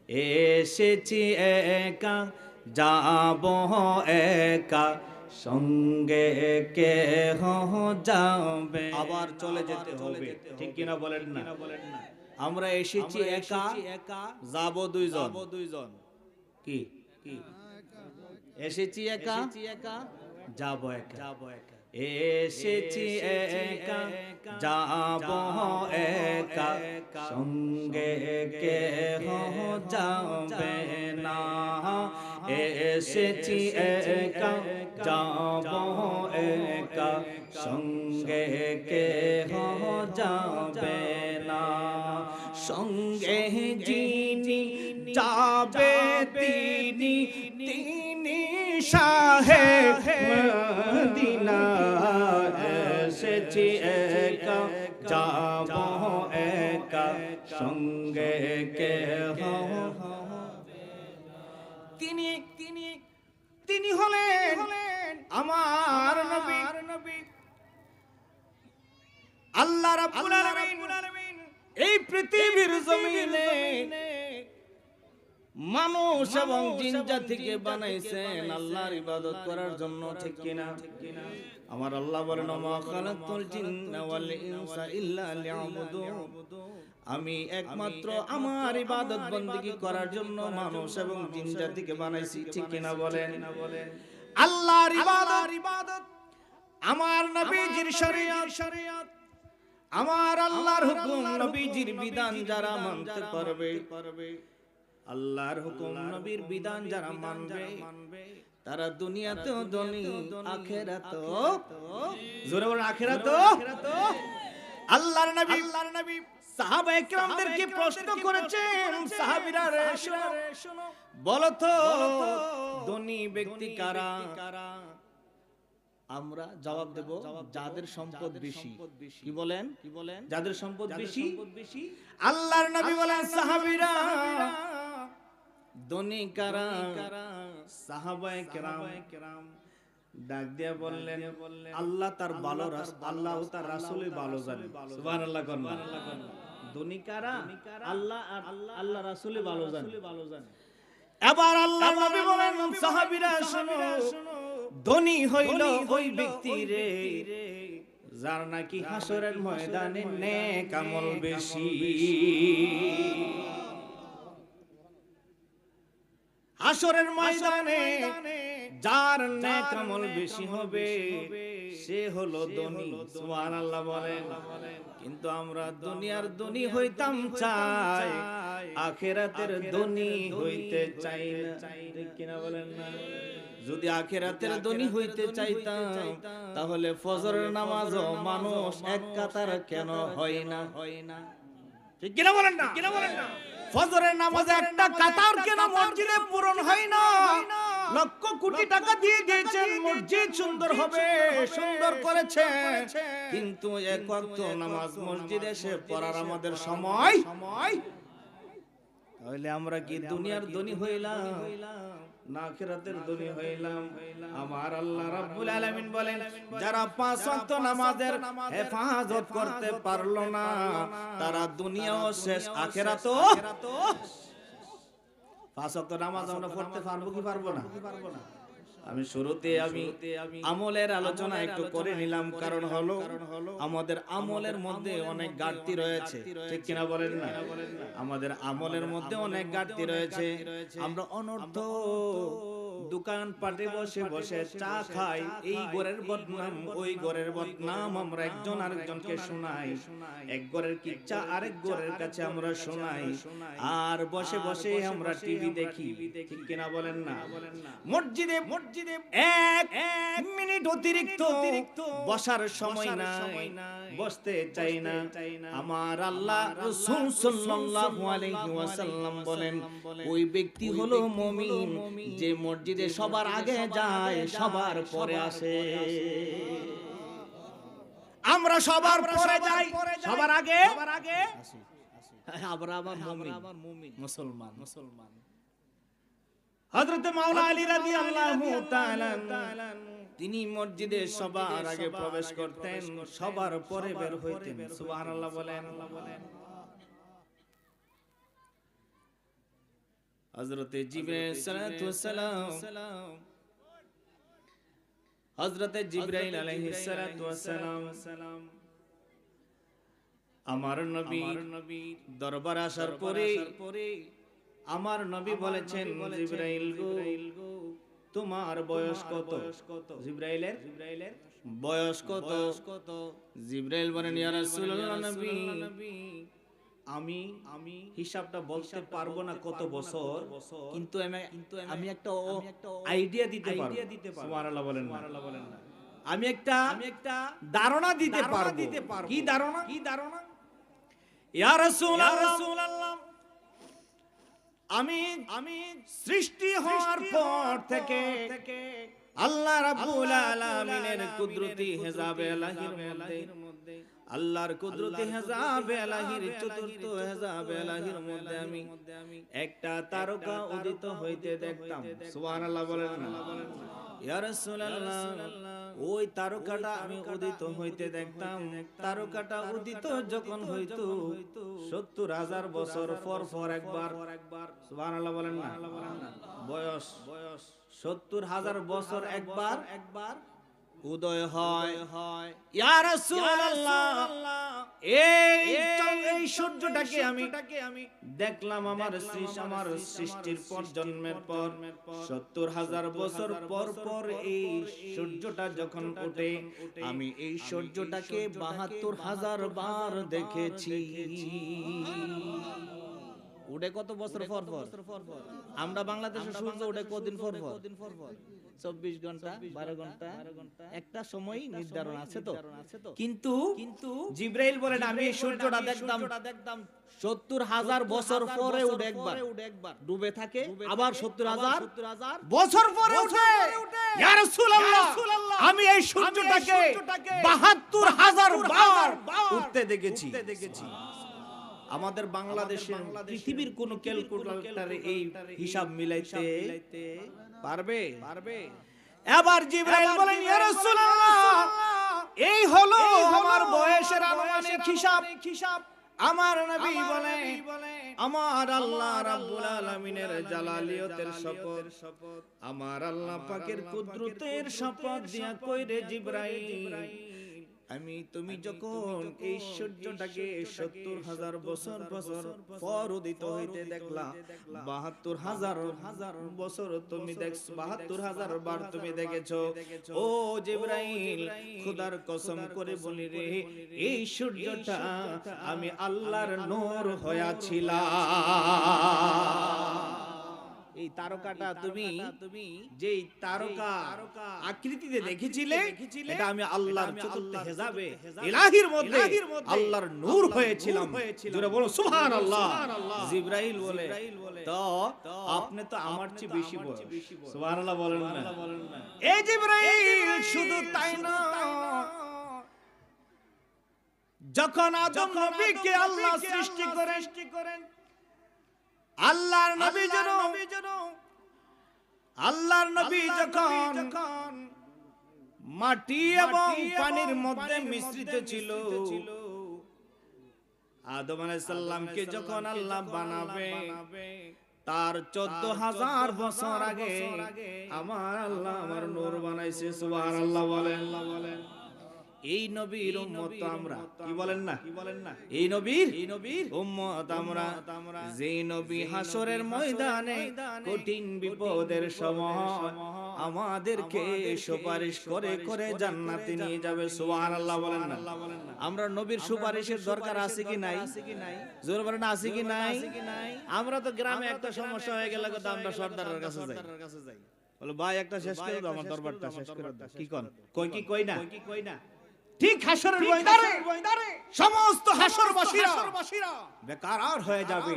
এসেছি একা যাব একা, সঙ্গে কেহ যাবে। আবার চলে যেতে হবে, ঠিক কিনা বলেন না? আমরা এসেছি একা, যাব দুইজন। কি কি এসেছি একা, যাব একা। এসেছি একা, যাব একা, সঙ্গে কেহ যাবে না। এসেছি একা, যাব একা, সঙ্গে কেহ যাবে না। সঙ্গে যিনি যাবে তিনি, তিনি শাহে মদিনা। এসেছি একা, যাব একা, সঙ্গে কেহ। তিনি তিনি তিনি হলেন আমার নবী, আল্লাহ রাব্বুল আলামিন এই পৃথিবীর জমিনে মানুষ এবং জিন জাতিকে বানাইছেন আল্লাহর ইবাদত করার জন্য, ঠিক কিনা? আমার আল্লাহ বলেন, মা খালাকতুল জিন্না ওয়াল ইনসা ইল্লা লিয়াবুদুন। আমি একমাত্র আমার ইবাদত বندگی করার জন্য মানুষ এবং জিন জাতিকে বানাইছি, ঠিক কিনা বলেন? আল্লাহর ইবাদত, আমার নবীজির শরীয়ত, আমার আল্লাহর হুকুম, নবীজির বিধান যারা মানতে পারবে, আল্লাহর হুকুম নবীর বিধান যারা মানবে, তারা দুনিয়াতেও ধনী, আখিরাতেও, জোরে বলেন আখিরাতেও। আল্লাহর নবী সাহাবায়ে কেরামদেরকে প্রশ্ন করেছেন, সাহাবীরা রে শোনো, বলো তো ধনী ব্যক্তি কারা? আমরা জবাব দেব, যাদের সম্পদ বেশি। কি বলেন? যাদের সম্পদ বেশি। আল্লাহর নবী বলেন, সাহাবীরা ধনী কারা? সাহাবায়ে কেরাম ডাক দিয়া বললেন, আল্লাহ তার ভালো, আল্লাহ তার রাসূলই ভালো জানেন। সুবহানাল্লাহ। ধনী কারা? আল্লাহ আর আল্লাহ রাসূলই ভালো জানেন। এবার আল্লাহর নবী বলেন, সাহাবীরা শোনো, ধনী হইল ওই ব্যক্তি রে যার নাকি হাসরের ময়দানে নেক আমল বেশি। হাসরের ময়দানে যার নেক আমল বেশি হবে সে হলো ধনী। সুবহানাল্লাহ বলেন। কিন্তু আমরা দুনিয়ার ধনী হইতাম চাই, আখিরাতের ধনী হইতে চাই না, ঠিক কিনা বলেন না? যদি আখিরাতের ধনী হইতে চাইতাম তাহলে ফজরের নামাজও মানুষ এক কাতার কেন হয় না? ঠিক কিনা বলেন না? ফজরের নামাজে একটা কাতার কেন মসজিদে পূরণ হয় না? লক্ষ কোটি টাকা দিয়ে দিয়েছেন, মসজিদ সুন্দর হবে, সুন্দর করেছে, কিন্তু এক ওয়াক্ত নামাজ মসজিদে এসে পড়ার আমাদের সময়। তাহলে আমরা কি দুনিয়ার ধনী হইলাম না আখিরাতের ধনী হইলাম? আমার আল্লাহ রাব্বুল আলামিন বলেন, যারা পাঁচ ওয়াক্ত নামাজের হেফাজত করতে পারলো না তারা দুনিয়াও শেষ, আখিরাতও। পাঁচ ওয়াক্ত নামাজ আমরা পড়তে পারবো কি পারবো না? আমি শুরুতে আমি আমলের আলোচনা একটু করে নিলাম, কারণ হলো আমাদের আমলের মধ্যে অনেক ঘাটতি রয়েছে, ঠিক কিনা বলেন না? আমাদের আমলের মধ্যে অনেক ঘাটতি রয়েছে। আমরা অনর্থ দোকান পাটে বসে বসে চা খাই, এই ঘরের বদনাম ওই ঘরের বদনাম আমরা একজন আরেকজনকে শোনাই, এক ঘরের কিচ্ছা আরেক ঘরের কাছে আমরা শোনাই, আর বসে বসে আমরা টিভি দেখি, ঠিক কিনা বলেন না? মসজিদে এক মিনিট অতিরিক্ত বসার সময় নাই, বসতে চাই না। আমার আল্লাহ রাসূল সাল্লাল্লাহু আলাইহি ওয়াসাল্লাম বলেন, ওই ব্যক্তি হলো মুমিন যে মসজিদে সবার আগে যায়, সবার পরে আসে। আমরা সবার পরে যাই, সবার আগে আমরা আবার মুমিন, মুসলমান। হযরত মাওলানা আলী রাদিয়াল্লাহু তাআলা তিনি মসজিদে সবার আগে প্রবেশ করতেন, সবার পরে বের হইতেন। সুবহানাল্লাহ বলেন। হযরতে জিবরাইল সালাতু ওয়াস সালাম, হযরতে জিবরাইল আলাইহিস সালাতু ওয়াস সালাম আমার নবী দরবার আসার পরে আমার নবী বলেছেন, জিবরাইল গো, তোমার বয়স কত? জিবরাইলের বয়স কত? জিবরাইল বলেন, ইয়া রাসূলুল্লাহ নবী, আমি হিসাবটা বলতে পারবো না কত বছর, কিন্তু আমি একটা আইডিয়া দিতে পারবো। সুবহানাল্লাহ বলেন না। আমি একটা ধারণা দিতে পারবো। কি ধারণা? ইয়া রাসূলুল্লাহ, আমি সৃষ্টি হওয়ার পর থেকে আল্লাহ রাব্বুল আলামিনের কুদরতি হেজাবে ইলাহির মধ্যে, আল্লাহর কুদরতি হেজাবে ইলাহির চতুর্থ হেজাবে ইলাহির মধ্যে আমি একটা তারকা উদিত হইতে দেখতাম। সুবহানাল্লাহ বলেন না। ইয়া রাসূলুল্লাহ, ওই তারকাটা আমি উদিত হইতে দেখতাম। তারকাটা উদিত যখন হইতো ৭০,০০০ বছর পর একবার, সুবহানাল্লাহ বলেন না, বয়স ৭০,০০০ বছর একবার উদয় হয়। ইয়া রাসূলুল্লাহ, এই সূর্যটাকে আমি দেখলাম আমার সৃষ্টির পর, জন্মের পর ৭০,০০০ বছর পর এই সূর্যটা যখন ওঠে, আমি এই সূর্যটাকে ৭২,০০০ বার দেখেছি। উঠে কত বছর পর? আমরা বাংলাদেশের সূর্য উঠে কতদিন পর? ২৪ ঘন্টা ১২ ঘন্টা, একটা সময় নির্ধারণ আছে তো। কিন্তু জিবরাইল বলেন, আমি এই সূর্যটা দেখতাম ৭০,০০০ বছর পরে উঠে একবার ডুবে থাকে, আবার ৭০,০০০ বছর পরে উঠে। ইয়া রাসূলুল্লাহ, আমি এই সূর্যটাকে ৭২,০০০ বার উঠতে দেখেছি। আমাদের বাংলাদেশের পৃথিবীর কোন ক্যালকুলেটরে এই হিসাব মিলাইতে পারবে? এবার জিবরাইল বলেন, ইয়া রাসূলুল্লাহ, এই হলো আমার বয়সের আনুমানিক হিসাব। আমার নবী বলেন, আমার আল্লাহ রাব্বুল আলামিনের জালালিয়তের শপথ, আমার আল্লাহ পাকের কুদরতের শপথ দিয়া কইরে জিবরাইল, তুমি যখন এই সূর্যটাকে ৭০,০০০ বছর পর উদিত হইতে দেখলা, ৭২,০০০ বছর তুমি দেখছো, ৭২,০০০ বার তুমি দেখেছো। ও জিবরাইল, খোদার কসম করে বলি রে, এই সূর্যটা আমি আল্লাহর নূর হইয়াছিলাম। এই তারকাটা তুমি যেই তারকা আকৃতিতে দেখেছিলে, এটা আমি আল্লাহর চতুর্থ হেজাবে ইলাহির মধ্যে আল্লাহর নূর হয়েছিলাম। জোরে বলো সুবহানাল্লাহ। জিবরাইল বলে, তো আপনি তো আমার চেয়ে বেশি বয়স। সুবহানাল্লাহ বলেন না। এই জিবরাইল শুধু তাই না, যখন আদম নবীকে আল্লাহ সৃষ্টি করেন, আল্লাহর নবী যখন মাটি এবং পানির মধ্যে মিশ্রিত ছিল, আদম আলাইহিস সালামকে যখন আল্লাহ বানাবে, তার ১৪,০০০ বছর আগে আমার আল্লাহ আমার নূর বানাইছে। সুবহানাল্লাহ বলেন। এই নবীর উম্মত আমরা, কি বলেন না, এই নবীর উম্মত আমরা, যে নবী হাসরের ময়দানে কঠিন বিপদের সময় আমাদেরকে সুপারিশ করে জান্নাতে নিয়ে যাবে। সুবহানাল্লাহ বলেন না। আমরা নবীর সুপারিশের দরকার আছে কি নাই? জোরে বলেন, আছে কি নাই? আমরা তো গ্রামে একটা সমস্যা হয়ে গেলে তো আমরা সর্দারের কাছে যাই, বলো ভাই একটা শেষ করে দাও, আমার দরবারটা শেষ করে দাও। কি কোন? কই না। ঠিক হাসরের ময়দানে সমস্ত হাসরবাসীরা বেকার হয়ে যাবে।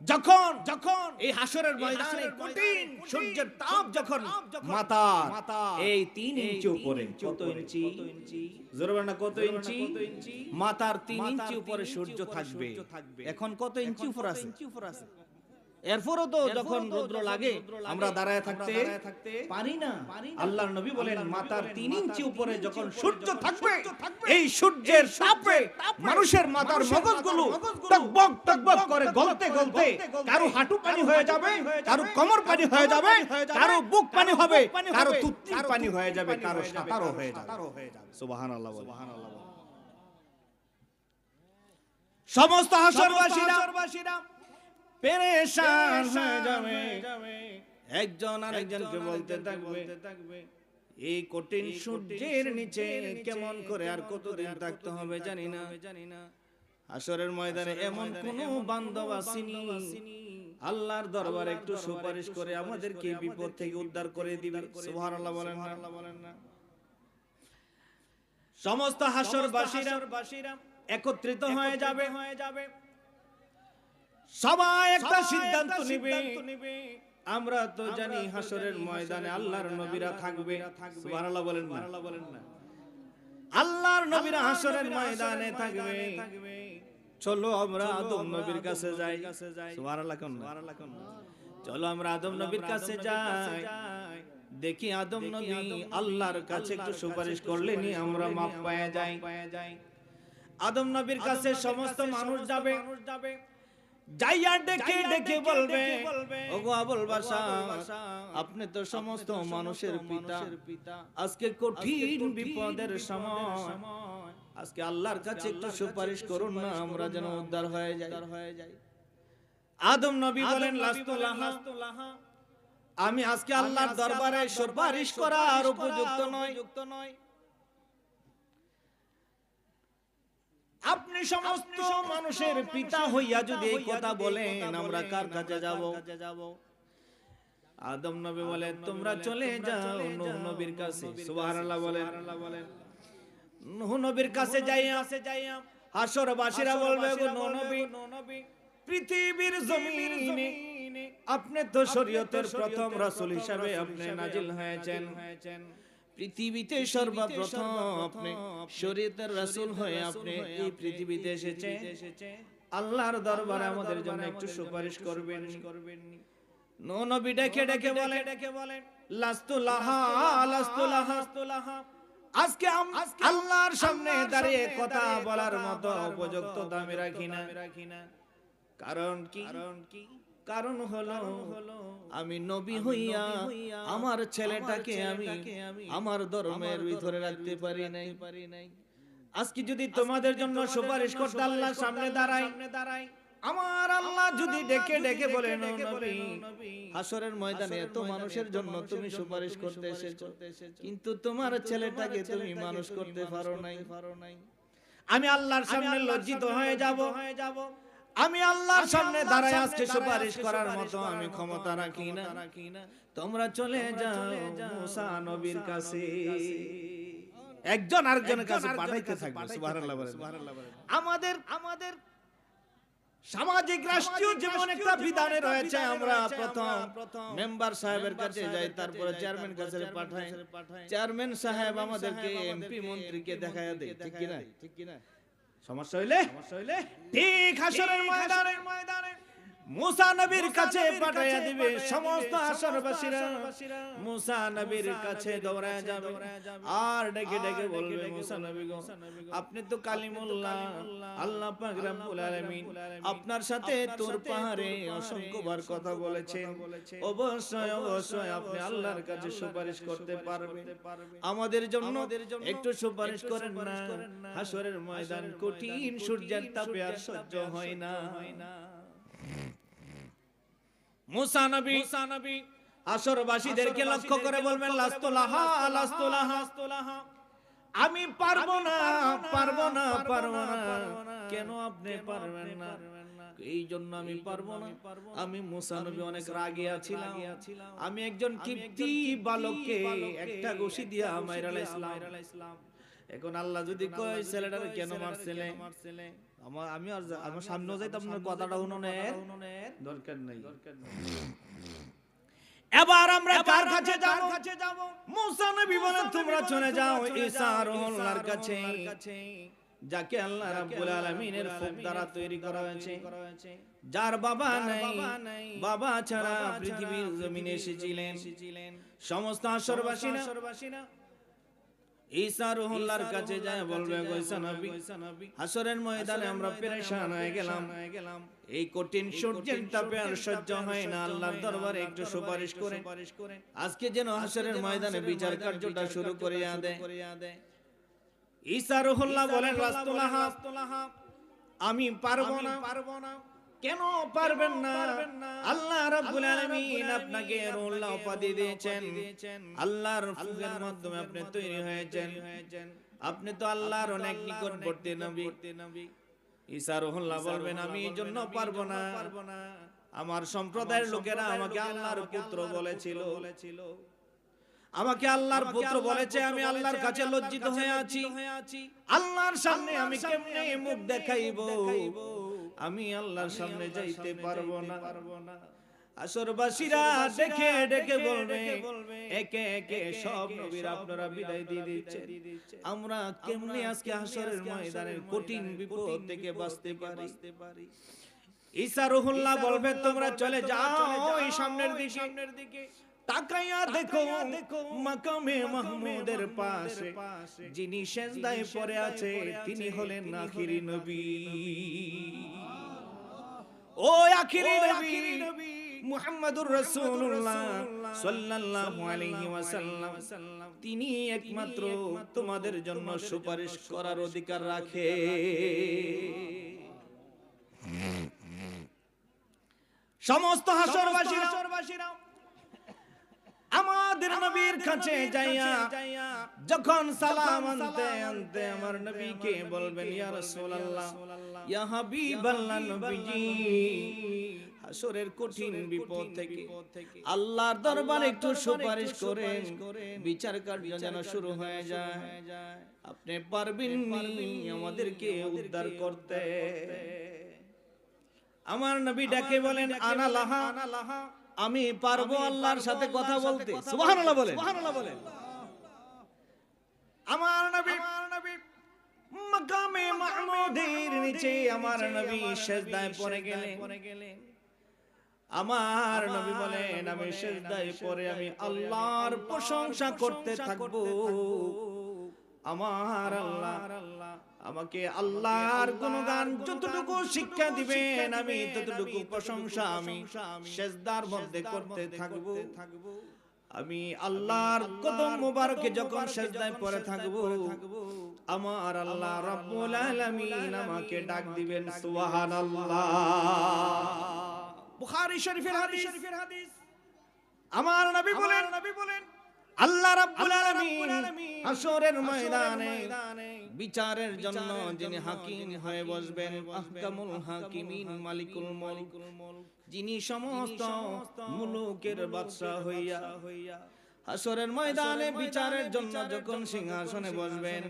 যখন এই হাসরের ময়দানে কঠিন সূর্যের তাপ যখন মাথা এই ৩ ইঞ্চি উপরে, কত ইঞ্চি? জোরে বলেন না, কত ইঞ্চি? মাথার ৩ ইঞ্চি উপরে সূর্য থাকবে। এখন কত ইঞ্চি উপর আছে? এরপরও তো যখন রৌদ্র লাগে আমরা দাঁড়ায় থাকতে পারি না। আল্লাহর নবী বলেন মাথার 3 ইঞ্চি উপরে যখন সূর্য থাকবে এই সূর্যের তাপে মানুষের মাথার মগজগুলো টকবক টকবক করে গলতে গলতে কারো হাঁটু পানি হয়ে যাবে, কারো কোমর পানি হয়ে যাবে, কারো বুক পানি হবে, কারো তুত্তির পানি হয়ে যাবে, কারো সাঁতারও হয়ে যাবে। সুবহানাল্লাহ সুবহানাল্লাহ। সমস্ত হাসরবাসীরা পেরেশান হয়ে যাবে, একজন আরেকজনকে বলতে থাকবে এই কঠিন সূর্যের নিচে কেমন করে আর কতদিন থাকতে হবে জানি না। হাসরের ময়দানে এমন কোন বান্দা আসেনি আল্লাহর দরবারে একটু সুপারিশ করে আমাদেরকে বিপদ থেকে উদ্ধার করে দিবে। সুবহানাল্লাহ বলেন না? সমস্ত হাসরবাসীরা একত্রিত হয়ে যাবে, সবাই একটা সিদ্ধান্ত নেবে। আমরা তো জানি হাসরের ময়দানে আল্লাহর নবীরা থাকবে। সুবহানাল্লাহ বলেন না? আল্লাহর নবীরা হাসরের ময়দানে থাকবে। চলো আমরা আদম নবীর কাছে যাই। সুবহানাল্লাহ কোন? চলো আমরা আদম নবীর কাছে যাই, দেখি আদম নবী আল্লাহর কাছে একটু সুপারিশ করলেনি আমরা মাফ পাওয়া যাই। আদম নবীর কাছে সমস্ত মানুষ যাবে, যাইয়া ডেকে ডেকে বলবে ওগো আবুল বাশার, আপনি তো সমস্ত মানুষের পিতা, আজকে কঠিন বিপদের সময়, আজকে আল্লাহর কাছে একটু সুপারিশ করুন না আমরা যেন উদ্ধার হয়ে যাই। আদম নবী বলেন লাস্তুলাহা, আমি আজকে আল্লাহর দরবারে সুপারিশ করার উপযুক্ত নয়। আপনি সমস্ত মানুষের পিতা হইয়া যদি এই কথা বলেন আমরা কার কাছে যাব? আদম নবী বলে তোমরা চলে যাও নূহ নবীর কাছে। সুবহানাল্লাহ বলেন। নূহ নবীর কাছে যাইয়া হাসরবাসীরা বলবে গো নূহ নবী, পৃথিবীর জমিনে আপনি তো শরীয়তের প্রথম রাসূল হিসাবে আপনি নাজিল হয়েছেন, পৃথিবীতে সর্বপ্রথম আপনি শরীয়তের রাসূল হয়ে আপনি এই পৃথিবীতে এসেছেন, আল্লাহর দরবারে আমাদের জন্য একটু সুপারিশ করবেন। নূহ নবী ডেকে ডেকে বলে লাস্তুলাহা, আজকে আল্লাহর সামনে দাঁড়িয়ে কথা বলার মতো উপযুক্ত দামি রাখি না। কারণ কি? কারণ হলো আমি নবী হইয়া আমার ছেলেটাকে আমি আমার ধর্মের ভিতরে রাখতে পারি নাই। আজকে যদি তোমাদের জন্য সুপারিশ করতে আল্লাহর সামনে দাঁড়াই, আমার আল্লাহ যদি ডেকে ডেকে বলে নবী হাসরের ময়দানে এত মানুষের জন্য তুমি সুপারিশ করতে এসেছো, কিন্তু তোমার ছেলেটাকে তুমি মানুষ করতে পারো নাই, আমি আল্লাহর সামনে লজ্জিত হয়ে যাব। আমি আল্লাহর সামনে দাঁড়ায় আজকে সুপারিশ করার মতো আমি ক্ষমতা রাখি না। তোমরা চলে যাও মুসা নবীর কাছে। একজন আরেকজনের কাছে পাঠাইতে থাকবে। সুবহানাল্লাহ বলেন। আমাদের সামাজিক রাষ্ট্রীয় জীবন একটা বিধানে রয়েছে, আমরা প্রথম মেম্বার সাহেবের কাছে যাই, তারপরে চেয়ারম্যান কাছে পাঠাই, চেয়ারম্যান সাহেব আমাদেরকে এমপি মন্ত্রীকে দেখায় দেয়, ঠিক কিনা? সমস্যা হইলে ঠিক হাসরের ময়দানে মুসা নবীর কাছে পাঠাইয়া দিবে। সমস্ত হাসরবাসীরা মুসা নবীর কাছে দৌড়ায় যাবে আর ডেকে ডেকে বলবে মুসা নবী গো, আপনি তো কালিমুল্লাহ, আল্লাহ পাক রব্বুল আলামিন আপনার সাথে তুর পাহাড়ে অসংখ্যবার কথা বলেছেন, অবশ্যই আপনি আল্লাহর কাছে সুপারিশ করতে পারবেন, আমাদের জন্য একটু সুপারিশ করেন না। হাসরের ময়দান কঠিন, সূর্যের তাপে আর সহ্য হয় না। মুসা নবী হাসরবাসীদেরকে লক্ষ্য করে বলবেন লাস্তুলাহা, আমি পারবো না। কেন আপনি পারবেন না? এই জন্য আমি পারবো না। আমি মুসা নবী অনেক রাগে আছিলাম, আমি একজন কিপ্তি বালককে একটা ঘুষি দিয়া মাইরালাম। এখন আল্লাহ যদি কয় ছেলেটারে কেন মারছিলে, আমি আর আমার সামনে যাইতে আপনার কথাটা শুনুনের দরকার নাই। এবার আমরা কার কাছে যাব? মুসা নবী বলেন তোমরা চলে যাও ঈসা রুহুল্লাহর কাছে, যাকে আল্লাহ রাব্বুল আলামিনের ফুক দ্বারা তৈরি করা হয়েছে, যার বাবা নাই, বাবা ছাড়া পৃথিবীর জমিনে এসেছিলেন সমস্ত হাসরবাসীরা ঈসা রুহুল্লাহর কাছে যায় বলবে, ঈসা নবী, হাসরের ময়দানে আমরা পেরেশান হয়ে গেলাম, এই কঠিন সূর্যের তাপে আর সহ্য হয় না, আল্লাহর দরবারে একটু সুপারিশ করে আজকে যেন হাসরের ময়দানে বিচার কার্যটা শুরু করিয়া দেয়। ঈসা রুহুল্লাহ বলেন, রাসূলুল্লাহ, আমি পারবো না। কেন পারবেন না? আল্লাহ রাব্বুল আলামিন আপনাকে রুহুল্লাহ উপাধি দিয়েছেন, আল্লাহর ফুকের মাধ্যমে আপনি তৈরি হয়েছেন, আপনি তো আল্লাহর অনেক নিকটবর্তী নবী। ঈসা রুহুল্লাহ বলবেন, আমি এই জন্য পারবো না, আমার সম্প্রদায়ের লোকেরা আমাকে আল্লাহর পুত্র বলেছিল, আমাকে আল্লাহর পুত্র বলেছে, আমি আল্লাহর কাছে লজ্জিত হয়ে আছি, আল্লাহর সামনে আমি কেমনে মুখ দেখাইব, আমি আল্লাহর সামনে যাইতে পারবো না। আসরবাসীরা দেখে ডেকে বলবে, একে একে সব নবীরা আপনারা বিদায় দিয়ে দিচ্ছেন, আমরা কেমনে আজকে হাসরের ময়দানের কঠিন বিপদ থেকে বাঁচতে পারি? ঈসা রুহুল্লাহ বলবে, তোমরা চলে যাও এই সামনের দিকে, তাকাইয়া দেখো মাকামে মাহমুদের পাশে যিনি সেজদায় পড়ে আছে তিনি হলেন আখিরি নবী। ও আখিরি নবী মুহাম্মদুর রাসূলুল্লাহ সাল্লাল্লাহু আলাইহি ওয়াসাল্লাম, তিনি একমাত্র তোমাদের জন্য সুপারিশ করার অধিকার রাখে। সমস্ত হাসরবাসীরা আমাদের নবীর কাছে যাইয়া যখন সালাম আনতে আনতে আমার নবীকে বলবেন, ইয়া রাসূলুল্লাহ, ইয়া হাবিবাল্লাহ, নবীজি হাসরের কঠিন বিপদ থেকে আল্লাহর দরবারে একটু সুপারিশ করেন, বিচার কার্য যেন শুরু হয়ে যায়, আপনি পারবেন আমাদেরকে উদ্ধার করতে? আমার নবী ডাকে বলেন, আনা লাহা, আমি পারবো আল্লাহর সাথে কথা বলতে। সুবহানাল্লাহ বলেন। আমার নবী মাকামে মাহমুদের নিচে আমার নবী সিজদায় পড়ে গেলেন। আমার নবী বলেন, আমি সিজদায় পড়ে আমি আল্লাহর প্রশংসা করতে থাকবো। আমার আল্লাহ আমাকে আল্লাহর গুণগান যতটুকু শিক্ষা দিবেন আমি ততটুকু প্রশংসা আমি সিজদার মধ্যে করতে থাকবো। আমি আল্লাহর কদম মোবারকে যখন সিজদায় পড়ে থাকবো, আমার আল্লাহ রাব্বুল আলামিন আমাকে ডাক দিবেন, সুবহানাল্লাহ। বুখারী শরীফের হাদিস। আমার নবী বলেন, আল্লাহ রাব্বুল আলামিন হাসরের ময়দানে বিচারের জন্য যিনি হাকিম হয়ে বসবেন, আহকামুল হাকিমিন মালিকুল মুলক, যিনি সমস্ত মুলুকের বাদশা হইয়া হাসরের ময়দানে বিচারের জন্য যখন সিংহাসনে বসবেন,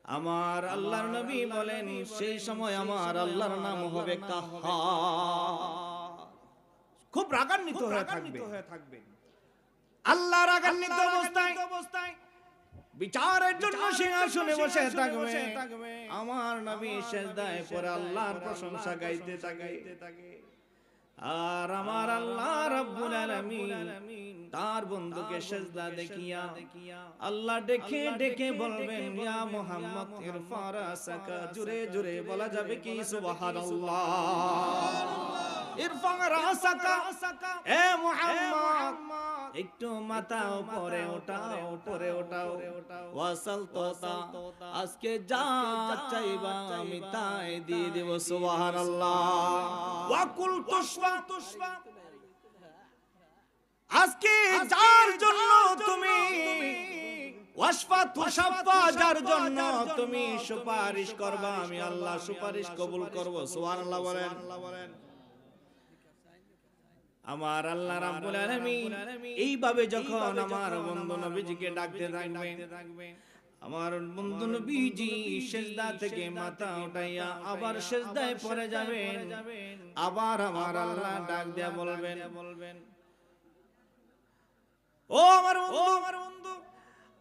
আমার আল্লাহর নবী বলেন, সেই সময় আমার আল্লাহর নাম হবে কাহ্হার। খুব রাগান্বিত হয়ে থাকবে। আল্লাহ রাগান্বিত অবস্থায় বিচারের জন্য সিংহাসনে বসে থাকবে। আমার নবী সিজদায় পড়ে আল্লাহর প্রশংসা গাইতে থাকে। আর আমার আল্লাহ রাব্বুল আলামিন তার বন্ধুকে সিজদা দেখিয়া আল্লাহ ডেকে বলবেন, ইয়া মুহাম্মদ ইরফা রাসাকা। জোরে জোরে বলা যাবে কি সুবহানাল্লাহ? ইরফা রাসাকা, এ মুহাম্মদ একটু মাথা উপরে ওঠাও। ওয়াসাল তোতা, আজকে যা চাইবা আমি তাই দিয়ে দেব। সুবহানাল্লাহ। ওয়াকুল তুশফা, আজকে যার জন্য তুমি ওয়াশফা তুশাফা, যার জন্য তুমি সুপারিশ করবা আমি আল্লাহ সুপারিশ কবুল করব। সুবহানাল্লাহ বলেন। আমার আল্লাহ রাব্বুল আলামিন এইভাবে যখন আমার বন্ধু নবীজিকে ডাকতে থাকবে, আমার বন্ধু নবীজি সিজদা থেকে মাথা উঠাইয়া আবার সিজদায় পড়ে যাবেন। আবার আমার আল্লাহ ডাক দিয়া বলবেন, ও আমার বন্ধু,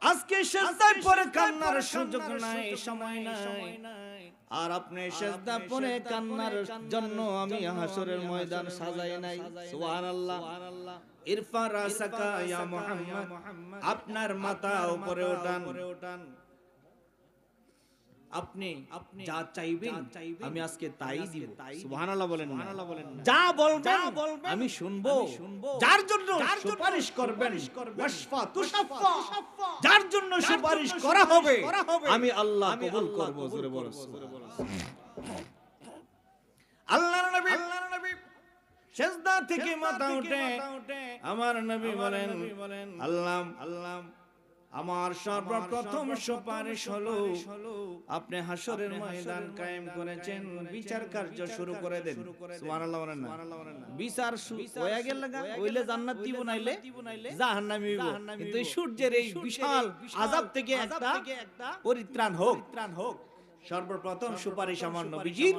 আজকে সেজদায় পড়ে কান্নার সুযোগ নাই, সময় নাই। আর আপনি সেজদা পড়ে কান্নার জন্য আমি হাসরের ময়দান সাজাই নাই। সুবহানাল্লাহ। ইরফা রাসাকা ইয়া মুহাম্মদ, আপনার মাথা উপরে ওঠান। আপনি যা চাইবেন আমি আজকে তাই দিব। সুবহানাল্লাহ বলেন না? যা বলবেন আমি শুনবো। যার জন্য সুপারিশ করবেন, ওয়াশফা তুশাফা, যার জন্য সুপারিশ করা হবে আমি আল্লাহ কবুল করব। জোরে বলো আল্লাহর নবী সিজদা থেকে মাথা উঠে আমার নবী বলেন, আল্লাহ আমার সর্বপ্রথম সুপারিশ হলো আপনি হাসরের ময়দান কায়েম করেছেন, বিচার কার্য শুরু করে দেন। সুবহানাল্লাহ বলেন না? বিচার হয়ে গেল লাগা হইলে জান্নাত দিব, নাইলে জাহান্নামে হইব। কিন্তু এই সূর্যের এই বিশাল আযাব থেকে একটা পরিত্রাণ হোক। সর্বপ্রথম সুপারিশ আমার নবীজির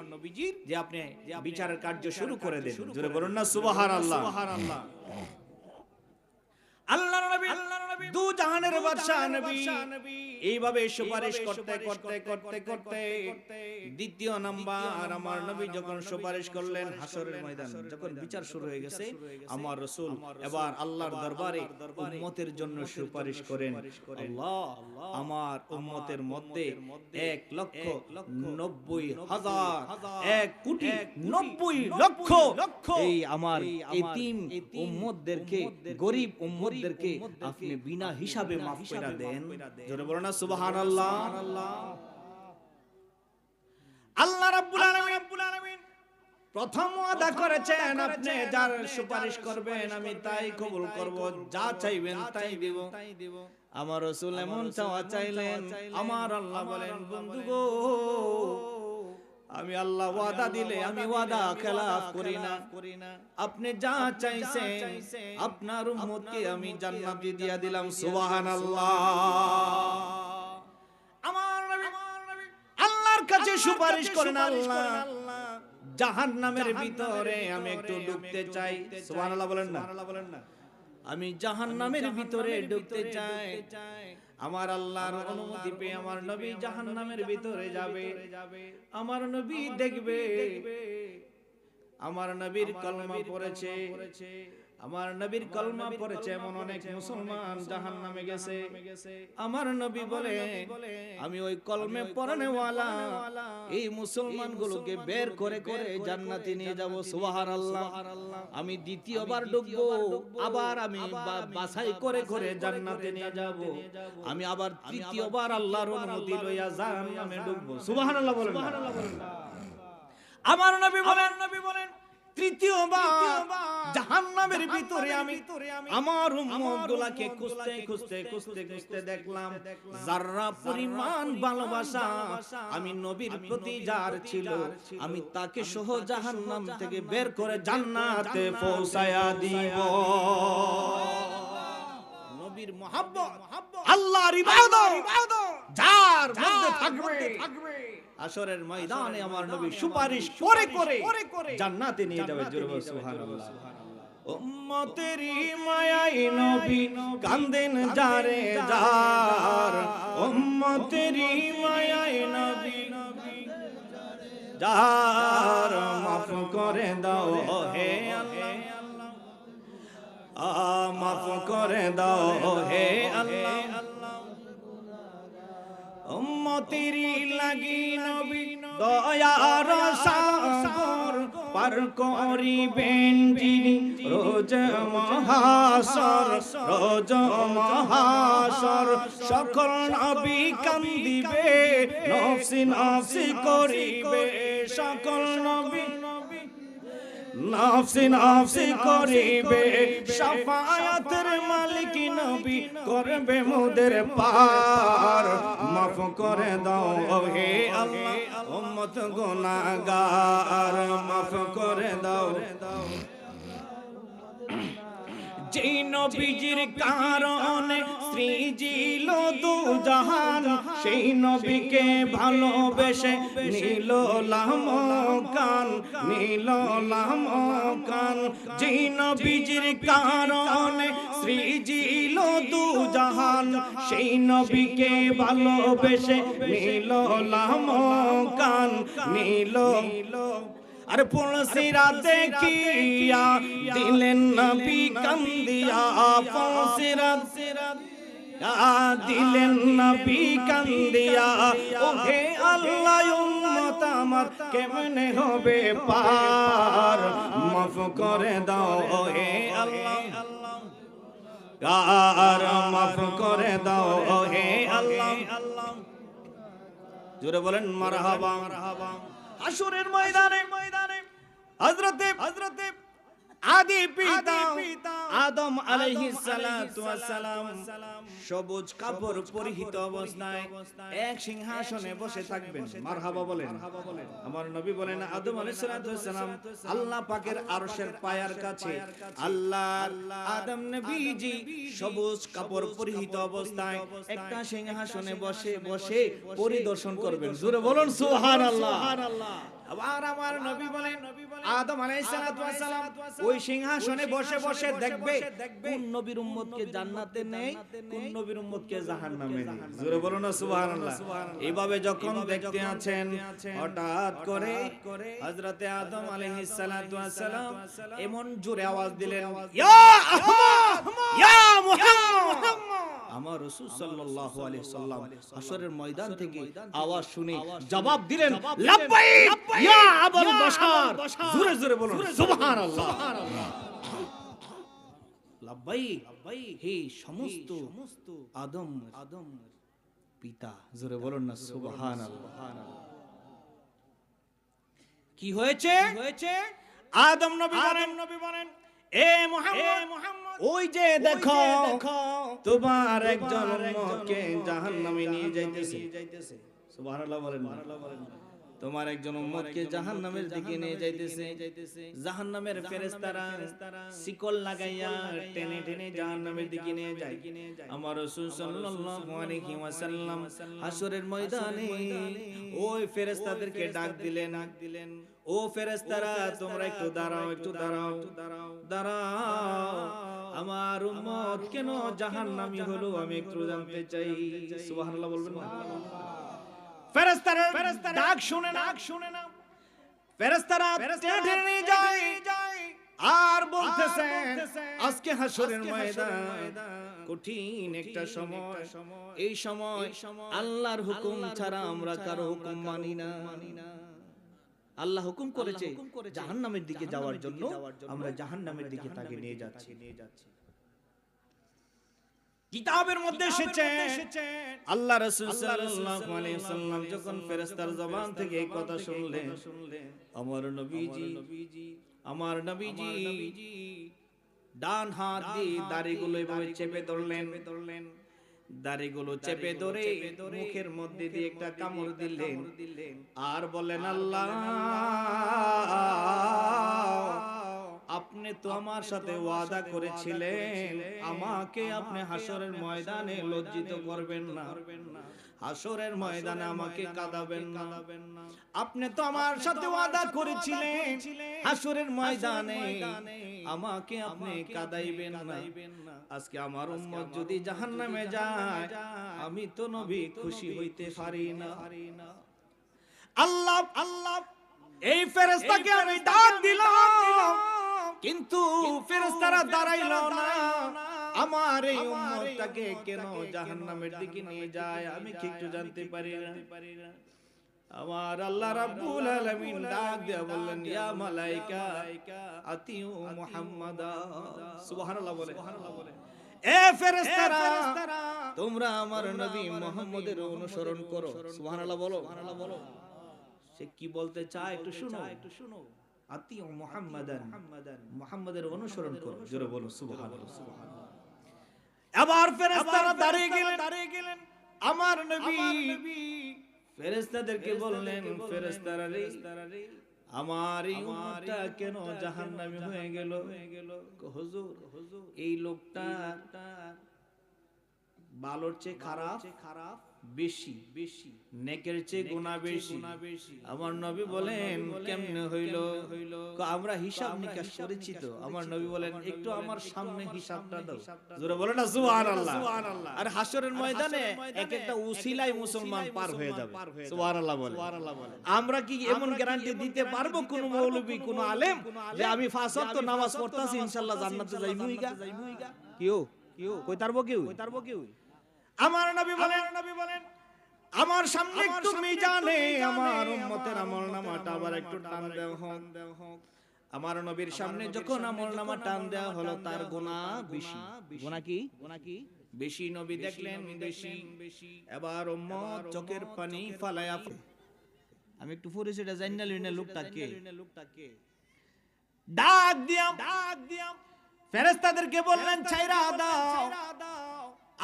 যে আপনি বিচারের কার্য শুরু করে দেন। জোরে বলুন না সুবহানাল্লাহ। আল্লাহর নবী দু জাহানের বাদশা নবী এইভাবে সুপারিশ করতে করতে করতে করতে দ্বিতীয় নাম্বার আমার নবী যখন সুপারিশ করলেন, হাসরের ময়দান যখন বিচার শুরু হয়ে গেছে, আমার রাসূল এবার আল্লাহর দরবারে উম্মতের জন্য সুপারিশ করেন, আল্লাহ আমার উম্মতের মধ্যে 1,90,000 1,90,00,000 এই আমার এতিম উম্মতদেরকে, গরীব উম্মতদেরকে আপনি বিনা হিসাবে মাফ করে দেন। জোরে বলো না সুবহানাল্লাহ। আল্লাহ রাব্বুল আলামিন প্রথম ওয়াদা করেছেন আপনি যার সুপারিশ করবেন আমি তাই কবুল করব, যা চাইবেন তাই দেব। আমার রাসূল এমন চাওয়া চাইলেন, আমার আল্লাহ বলেন, বন্ধু গো আমি আল্লাহ ওয়াদা দিলে আমি ওয়াদা খেলাফ করি না। আপনি যা চাইছেন আপনার উম্মতকে আমি জান্নাতে দিয়া দিলাম। সুবহানাল্লাহ। আমার নবী আল্লাহর কাছে সুপারিশ করেন, আল্লাহ জাহান্নামের ভিতরে আমি একটু ডুবতে চাই। সুবহানাল্লাহ বলেন না? আমি জাহান্নামের ভিতরে ডুবতে চাই। আমার আল্লাহর অনুমতি পেয়ে আমার নবী জাহান্নামের ভিতরে যাবে। আমার নবী দেখবে আমার নবীর কলমা পড়েছে, আমার নবীর কলমা পড়েছে এমন অনেক মুসলমান জাহান্নামে গেছে। আমার নবী বলে আমি ওই কলমে পড়ানেওয়ালা এই মুসলমানগুলোকে বের করে করে জান্নাতে নিয়ে যাব। সুবহানাল্লাহ। আমি দ্বিতীয়বার ডুববো, আবার আমি বাছাই করে করে জান্নাতে নিয়ে যাব। আমি আবার তৃতীয়বার আল্লাহর অনুমতি লইয়া জাহান্নামে ডুববো। সুবহানাল্লাহ বলেন। আমার নবী বলেন তৃতীয়বার জাহান্নামের ভিতরে আমি আমার উম্মতগুলোকে খুঁজতে খুঁজতে খুঁজতে খুঁজতে দেখলাম যারা পরিমাণ ভালোবাসা আমি নবীর প্রতি যার ছিল আমি তাকে সহ জাহান্নাম থেকে বের করে জান্নাতে পৌঁছায়া দিব। নবীর মুহাব্বত, আল্লাহর ইবাদত যার মধ্যে থাকবে আসরের ময়দানে আমার নবী সুপারিশ করে করে জান্নাতে নিয়ে যাবে। জোরে বলো সুবহানাল্লাহ। উম্মতেরই মায়ায় নবী কান্দেন যারে যার, উম্মতেরই মায়ায় নবী যার, মাফ করে দাও হে আল্লাহ, মাফ করে দাও হে আল্লাহ। উম্মতেরই লাগি নবী দয়ার সাগর পার করিবেন যিনি রোজ মহাশর, রোজ মহাশর। সকল নবী কান্দিবে নফসি নফসি করিবে, সকল নবী নফসি নফসি করিবে। শাফায়াতের মালিক নবী করবে মোদের পার, মাফ করে দাও হে আল্লাহ উম্মত গুনাহগার, মাফ করে দাও। যেই নবীজির কারণে সৃজিল দু জাহান, সেই নবীকে ভালোবেসে নীল লামকান, নীল লামকান। যেই নবীজির কারণে সৃজিল দু জাহান, সেই নবীকে ভালোবেসে নীল লামকান, নীল। আর পলসিরা দেখিয়া দিলেন নবী কান্দিয়া, পলসিরা দিলেন নবী কান্দিয়া। ওহে আল্লাহ উম্মত আমার কেমনে হবে পার, মাফ করে দাও ওহে আল্লাহ, আর মাফ করে দাও ওহে আল্লাহ। জোরে বলেন মারহাবা। হাসরের ময়দানে হযরতে আদি পিতা আদম আলাইহিস সালাতু ওয়াস সালাম সবুজ কাপড় পরিহিত অবস্থায় এক সিংহাসনে বসে থাকবেন। মারহাবা বলেন। আমার নবী বলেন আদম আলাইহিস সালাতু ওয়াস সালাম আল্লাহ পাকের আরশের পায়ার কাছে, আল্লাহ আদম নবীজি সবুজ কাপড় পরিহিত অবস্থায় একটা সিংহাসনে বসে বসে পরিদর্শন করবেন। জোরে বলুন সুবহানাল্লাহ। আবার আমার নবী বলেন আদম আলাইহিস সালাতু ওয়াস সালাম ওই সিংহাসনে বসে বসে দেখবে কোন নবীর উম্মতকে জান্নাতে নেই, কোন নবীর উম্মতকে জাহান্নামে নেই। জোরে বলুন না সুবহানাল্লাহ। এইভাবে যখন দেখতে আছেন, হঠাৎ করে হযরতে আদম আলাইহিস সালাতু ওয়াস সালাম এমন জোরে আওয়াজ দিলেন, ইয়া আহমদ, ইয়া মুহাম্মদ। আমার রাসূল সাল্লাল্লাহু আলাইহি সাল্লাম হাশরের ময়দান থেকে আওয়াজ শুনে জবাব দিলেন, লাব্বাইক ইয়া আবুল বাশার। জোরে জোরে বলুন সুবহানাল্লাহ। লাব্বাইক হে সমস্ত আদম পিতা। জোরে বলুন না সুবহানাল্লাহ। কি হয়েছে? আদম নবী বলেন এ মুহাম্মদ, ওই যে দেখো তোমার একজন উম্মতকে জাহান্নামে নিয়ে যাইতেছে। সুবহানাল্লাহ বলেন। তোমার একজন উম্মতকে জাহান্নামের দিকে নিয়ে যাইতেছে। জাহান্নামের ফেরেশতারা শিকল লাগাইয়া টেনে টেনে জাহান্নামের দিকে নিয়ে যায়। আমার রাসূল সাল্লাল্লাহু আলাইহি ওয়াসাল্লাম হাশরের ময়দানে ওই ফেরেশতাদেরকে ডাক দিলেন, ও ফেরেশতারা তোমরা একটু দাঁড়াও, একটু দাঁড়াও, দাঁড়াও। আমার উম্মত কেন জাহান্নামী হলো আমি একটু জানতে চাই। সুবহানাল্লাহ বলবেন না? ফেরেশতারা ডাক শুনে না, ফেরেশতারা টেনে নিয়ে যায় আর বলতেছে আজকে হাশরের ময়দান কঠিন একটা সময়। এই সময় আল্লাহর হুকুম ছাড়া আমরা কারো হুকুম মানি না। আল্লাহ হুকুম করেছে জাহান্নামের দিকে যাওয়ার জন্য, আমরা জাহান্নামের দিকে তাকে নিয়ে যাচ্ছি। কিতাবের মধ্যে এসেছে আল্লাহ রাসূল সাল্লাল্লাহু আলাইহি ওয়াসাল্লাম যখন ফেরেশতার জবান থেকে এই কথা শুনলেন, আমার নবীজি ডান হাত দিয়ে দাড়িগুলো এভাবে চেপে ধরলেন, দাড়িগুলো চেপে ধরে মুখের মধ্যে দিয়ে একটা কামড় দিলেন আর বলেন, আল্লাহ আপনি তো আমার সাথে ওয়াদা করেছিলেন আমাকে আপনি হাশরের ময়দানে লজ্জিত করবেন না, হাশরের ময়দানে আমাকে কাঁদাবেন না। আপনি তো আমার সাথে ওয়াদা করেছিলেন হাশরের ময়দানে আমাকে আপনি কাঁদাইবেন না। আজকে আমার উম্মত যদি জাহান্নামে যায় আমি তো নবী খুশি হইতে পারি না। আল্লাহ এই ফেরেশতাকে আমি ডাক দিলাম কিন্তু ফেরেশতারা দাঁড়াইল না। আমার এই উম্মতটাকে কেন জাহান্নামের দিকে নিয়ে যায় আমি কি একটু জানতে পারি না? আমার আল্লাহ রাব্বুল আলামিন ডাক দিয়া বললেন, ইয়া মালায়েকা আতিউ মুহাম্মাদা। সুবহানাল্লাহ বলে। এ ফেরেশতারা তোমরা আমার নবী মুহাম্মদের অনুসরণ করো। সুবহানাল্লাহ বলো। সে কি বলতে চায় একটু শুনো। আতিউ মুহাম্মাদান, মুহাম্মাদের অনুসরণ করো। জোরে বলো সুবহানাল্লাহ। আবার ফেরেশতারা দাঁড়িয়ে গেলেন। আমার নবী ফেরেশতাদেরকে বললেন, ফেরেশতারা রে আমার এই উম্মতটা কেন জাহান্নামী হয়ে গেল? হুজুর, এই লোকটা ভালোর চেয়ে খারাপ বেশি, নেকের চেয়ে গুনাহ বেশি। আমার নবী বলেন কেমনে হইল? আমরা হিসাব নিকাশ করেছি তো। আমার নবী বলেন একটু আমার সামনে হিসাবটা দাও। জোরে বলো না সুবহানাল্লাহ। আর হাসরের ময়দানে এক একটা উসিলায় মুসলমান পার হয়ে যাবে। সুবহানাল্লাহ বলে। আমরা কি এমন গ্যারান্টি দিতে পারবো কোন মৌলবী কোন আলেম যে আমি 5 ওয়াক্ত নামাজ পড়তাছি ইনশাআল্লাহ জান্নাতে যাইমুইগা? কিও কই তারবো কেউ? আমার নবী বলেন আমার সামনে একটু মিজানে আমার উম্মতের আমলনামাটা আবার একটু টান দেও হোক। আমার নবীর সামনে যখন আমলনামা টান দেওয়া হলো তার গুনাহ বেশি। গুনাহ কি বেশি? নবী দেখলেন বেশি। এবার উম্মত চোখের পানি ফালায়া, আমি একটু পরিচয়টা জানিনা লইনা লোকটাকে ডাক দিয়াম ফেরেশতাদেরকে বললেন ছাইরা দাও।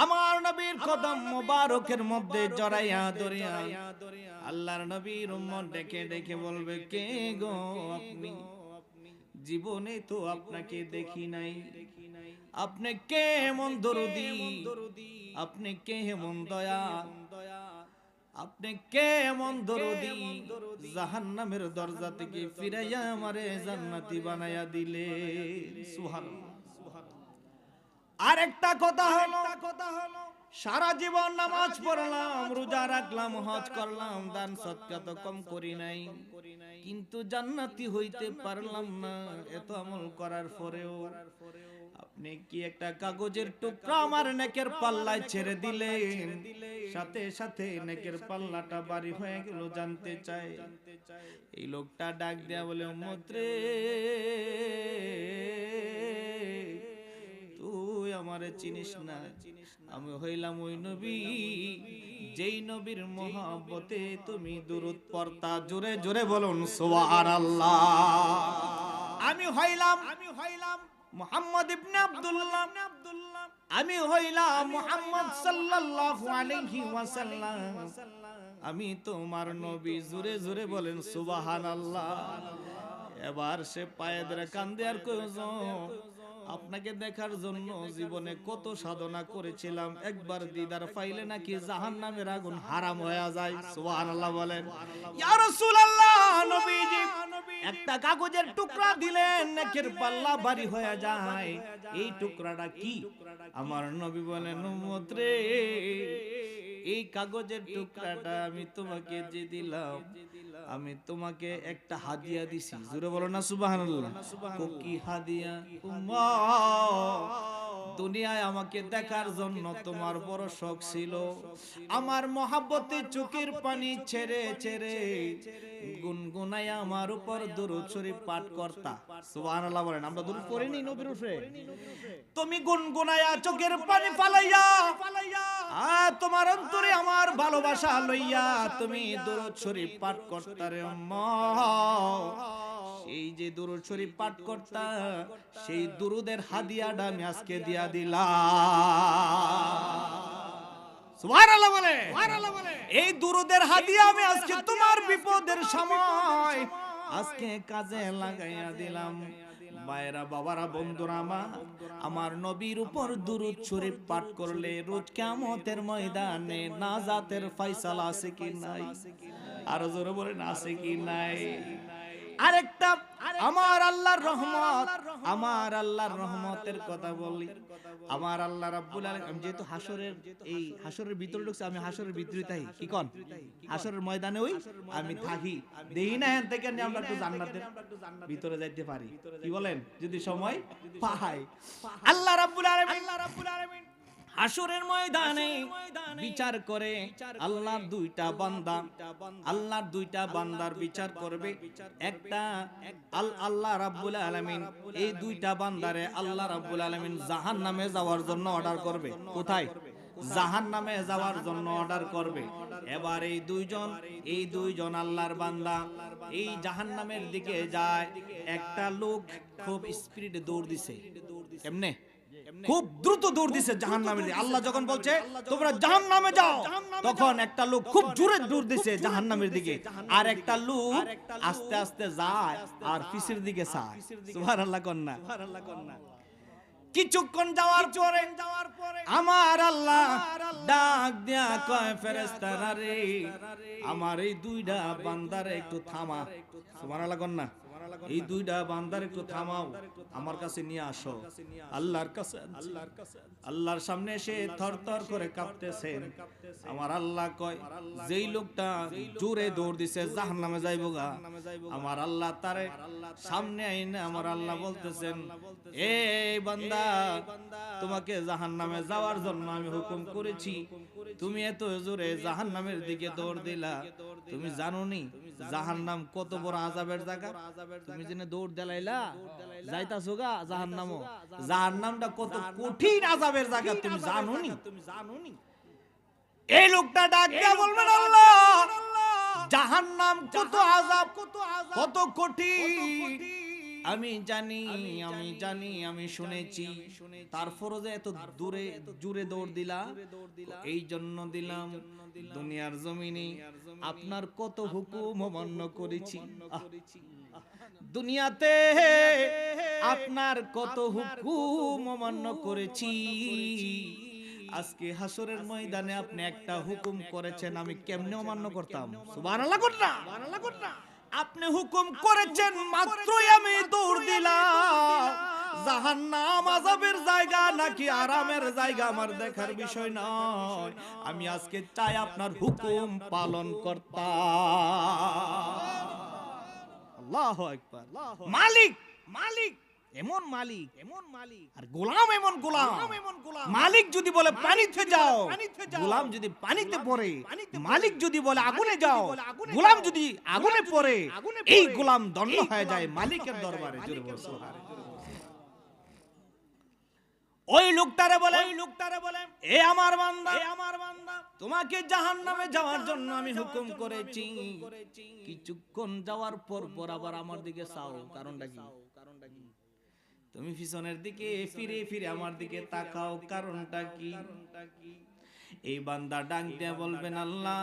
আমার নবীর কদম মোবারকের মধ্যে জড়াইয়া ধরিয়া আল্লাহর নবীর উম্মত ডেকে বলবে কে গো আপনি? জীবনে তো আপনাকে দেখি নাই। আপনি কে এমন দরদি? আপনি কে এমন দয়া? আপনি কে এমন দরদি? জাহান্নামের দরজা থেকে ফিরাইয়া আমারে জান্নাতি বানাইয়া দিলে। সুবহানাল্লাহ। আরেকটা কথা হলো সারা জীবন নামাজ পড়লাম, রোজা রাখলাম, হজ করলাম, দান সদকা তো কম করি নাই, কিন্তু জান্নাতি হইতে পারলাম না এত আমল করার পরেও। আপনি কি একটা কাগজের টুকরা আমার নেকের পাল্লায় ছেড়ে দিলেন, সাথে সাথে নেকের পাল্লাটা ভারী হয়ে গেল। জানতে চাই। এই লোকটা ডাক দেয়া বলে উম্মত রে, তুই আমারে চিনিস না। আমি হইলাম ওই নবী যেই নবীর মহব্বতে তুমি দুরূদ পড়তা। জোরে জোরে বলুন সুবহানাল্লাহ। আমি হইলাম মুহাম্মদ ইবনে আব্দুল্লাহ। আমি হইলাম মুহাম্মদ সাল্লাল্লাহু আলাইহি ওয়াসাল্লাম। আমি তোমার নবী। জোরে জোরে বলেন সুবহানাল্লাহ। এবার সে পায়ে ধরে কান্দে আর কইজ, আপনাকে দেখার জন্য জীবনে কত সাধনা করেছিলাম, একবার দিদার পাইলে নাকি জাহান্নামের আগুন হারাম হয়ে যায়। সুবহানাল্লাহ বলেন। ইয়া রাসূলুল্লাহ, নবীজি একটা কাগজের টুকরা দিলেন, নেকের পাল্লা ভারী হয়ে যায়। এই টুকরাটা কি? আমার নবী বলেন উম্মত রে, এই কাগজের টুকরাটা আমি তোমাকে যে দিলাম, আমি তোমাকে একটা হাদিয়া দিছি। জোরে বলো না সুবহানাল্লাহ। কি হাদিয়া? দুনিয়ায় আমাকে দেখার জন্য তোমার বড় শখ ছিল, আমার মহব্বতে চোখের পানি ছেড়ে ছেড়ে গুনগুনায়া আমার উপর দুরূদ শরীফ পাঠ করতা। সুবহানাল্লাহ বলেন। আমরা দুরূদ পড়িনি নবীর উপরে? তুমি গুনগুনায়া চোখের পানি ফালাইয়া তোমার অন্তরে আমার ভালোবাসা লইয়া তুমি দুরূদ শরীফ পাঠ করতা রে উম্মত। এই যে দুরূদ শরীফ পাঠ করতা, সেই দুরুদের হাদিয়াটা আমি আজকে দিয়া দিলাম। সুবহানাল্লাহ বলে। এই দুরুদের হাদিয়া আমি আজকে তোমার বিপদের সময় আজকে কাজে লাগাইয়া দিলাম। ভাইরা, বাবারা, বন্ধুরা, আমার নবীর উপর দুরূদ শরীফ পাঠ করলে রোজ কিয়ামতের ময়দানে নাজাতের ফয়সালা আছে কি নাই? আর জোরে বলেন আছে কি নাই? আরেকটা আমার আল্লাহর রহমত, আমার আল্লাহর রহমতের কথা বলি। আমার আল্লাহ রাব্বুল আলামিন, যেহেতু হাসরের ভিতরে ঢুকছে, আমি হাসরের ভিতরে থাকি। কি কোন? হাসরের ময়দানে ওই আমি থাকি, দেই না এখান থেকে আমরা একটু জান্নাতের ভিতরে যাইতে পারি। কি বলেন? যদি সময় পাই। আল্লাহ রাব্বুল আলামিন হাসরের ময়দানে বিচার করে। আল্লাহর দুইটা বান্দার বিচার করবে। একটা আল্লাহ রাব্বুল আলামিন এই দুইটা বান্দারে আল্লাহ রাব্বুল আলামিন জাহান্নামে যাওয়ার জন্য অর্ডার করবে। কোথায়? জাহান্নামে যাওয়ার জন্য অর্ডার করবে। এবার এই দুইজন আল্লাহর বান্দা এই জাহান্নামের দিকে যায়। একটা লোক খুব স্পিডে দৌড় দিছে। কেমনে? খুব দ্রুত দৌড় দিছে জাহান্নামের দিকে। আল্লাহ যখন বলছে তোমরা জাহান্নামে যাও, তখন একটা লোক খুব জোরে দৌড় দিছে জাহান্নামের দিকে, আর একটা লোক আস্তে আস্তে যায় আর পিছের দিকে চায়। সুবহানাল্লাহ কন্না। কিছুক্ষণ যাওয়ার পরে আমার আল্লাহ ডাক দিয়া কয় ফেরেশতারা রে, আমার এই দুইটা বান্দারে একটু থামা। সুবহানাল্লাহ কন্না। এই দুইটা বান্দার একটু থামাও, আমার কাছে নিয়ে আসো। আল্লাহর কাছে আল্লাহর সামনে এসে থরথর করে কাঁপতেছেন। আমার আল্লাহ কয় যেই লোকটা জোরে দৌড় দিছে জাহান্নামে যাইবো গা, আমার আল্লাহ তারে সামনে আইনে আমার আল্লাহ বলতেছেন, এই বান্দা, তোমাকে জাহান্নামে যাওয়ার জন্য আমি হুকুম করেছি, তুমি এত জোরে জাহান্নামের দিকে দৌড় দিলা। তুমি জানোনি জাহান্নাম কত বড় আযাবের জায়গা? তুমি জেনে দৌড় দিলাইলা, যাইতাছো গা জাহান্নামও। জাহান্নামটা কত কঠিন আযাবের জায়গা তুমি জানোনি? এই লোকটা ডাক দিয়া বলবেন, আল্লাহ, জাহান্নাম কত আযাব, কত কঠিন আমি জানি, আমি শুনেছি, তারপরও যে এত দূরে জুড়ে দৌড় দিলা, এই জন্য দিলাম দুনিয়ার জমিনে আপনার কত হুকুম অমান্য করেছি। দুনিয়াতে আপনার কত হুকুম অমান্য করেছি, আজকে হাসরের ময়দানে আপনি একটা হুকুম করেছেন, আমি কেমনে অমান্য করতাম? সুবহানাল্লাহ করনা। আপনি হুকুম করেছেন মাত্রই আমি দৌড় দিলাম। জাহান্নাম আযাবের জায়গা নাকি আরামের জায়গা আমার দেখার বিষয় নয়, আমি আজকে চাই আপনার হুকুম পালন করতাম। আল্লাহু আকবার। মালিক এমন মালিক, আর গোলাম এমন গোলাম। মালিক যদি বলে পানিতে যাও, গোলাম যদি পানিতে পড়ে। মালিক যদি বলে আগুনে যাও, গোলাম যদি আগুনে পড়ে, এই গোলাম দণ্ড হয়ে যায় মালিকের দরবারে। জোরে বল সুবহানাল্লাহ। ওই লোকটারে বলে, এ আমার বান্দা, তোমাকে জাহান্নামে যাওয়ার জন্য আমি হুকুম করেছি। কিছুক্ষণ যাওয়ার পর আবার আমার দিকে চাও, কারণটা কি? তুমি পিছনের দিকে ফিরে আমার দিকে তাকাও, কারণটা কি? এই বান্দা ডাক দিয়ে বলবেন, আল্লাহ,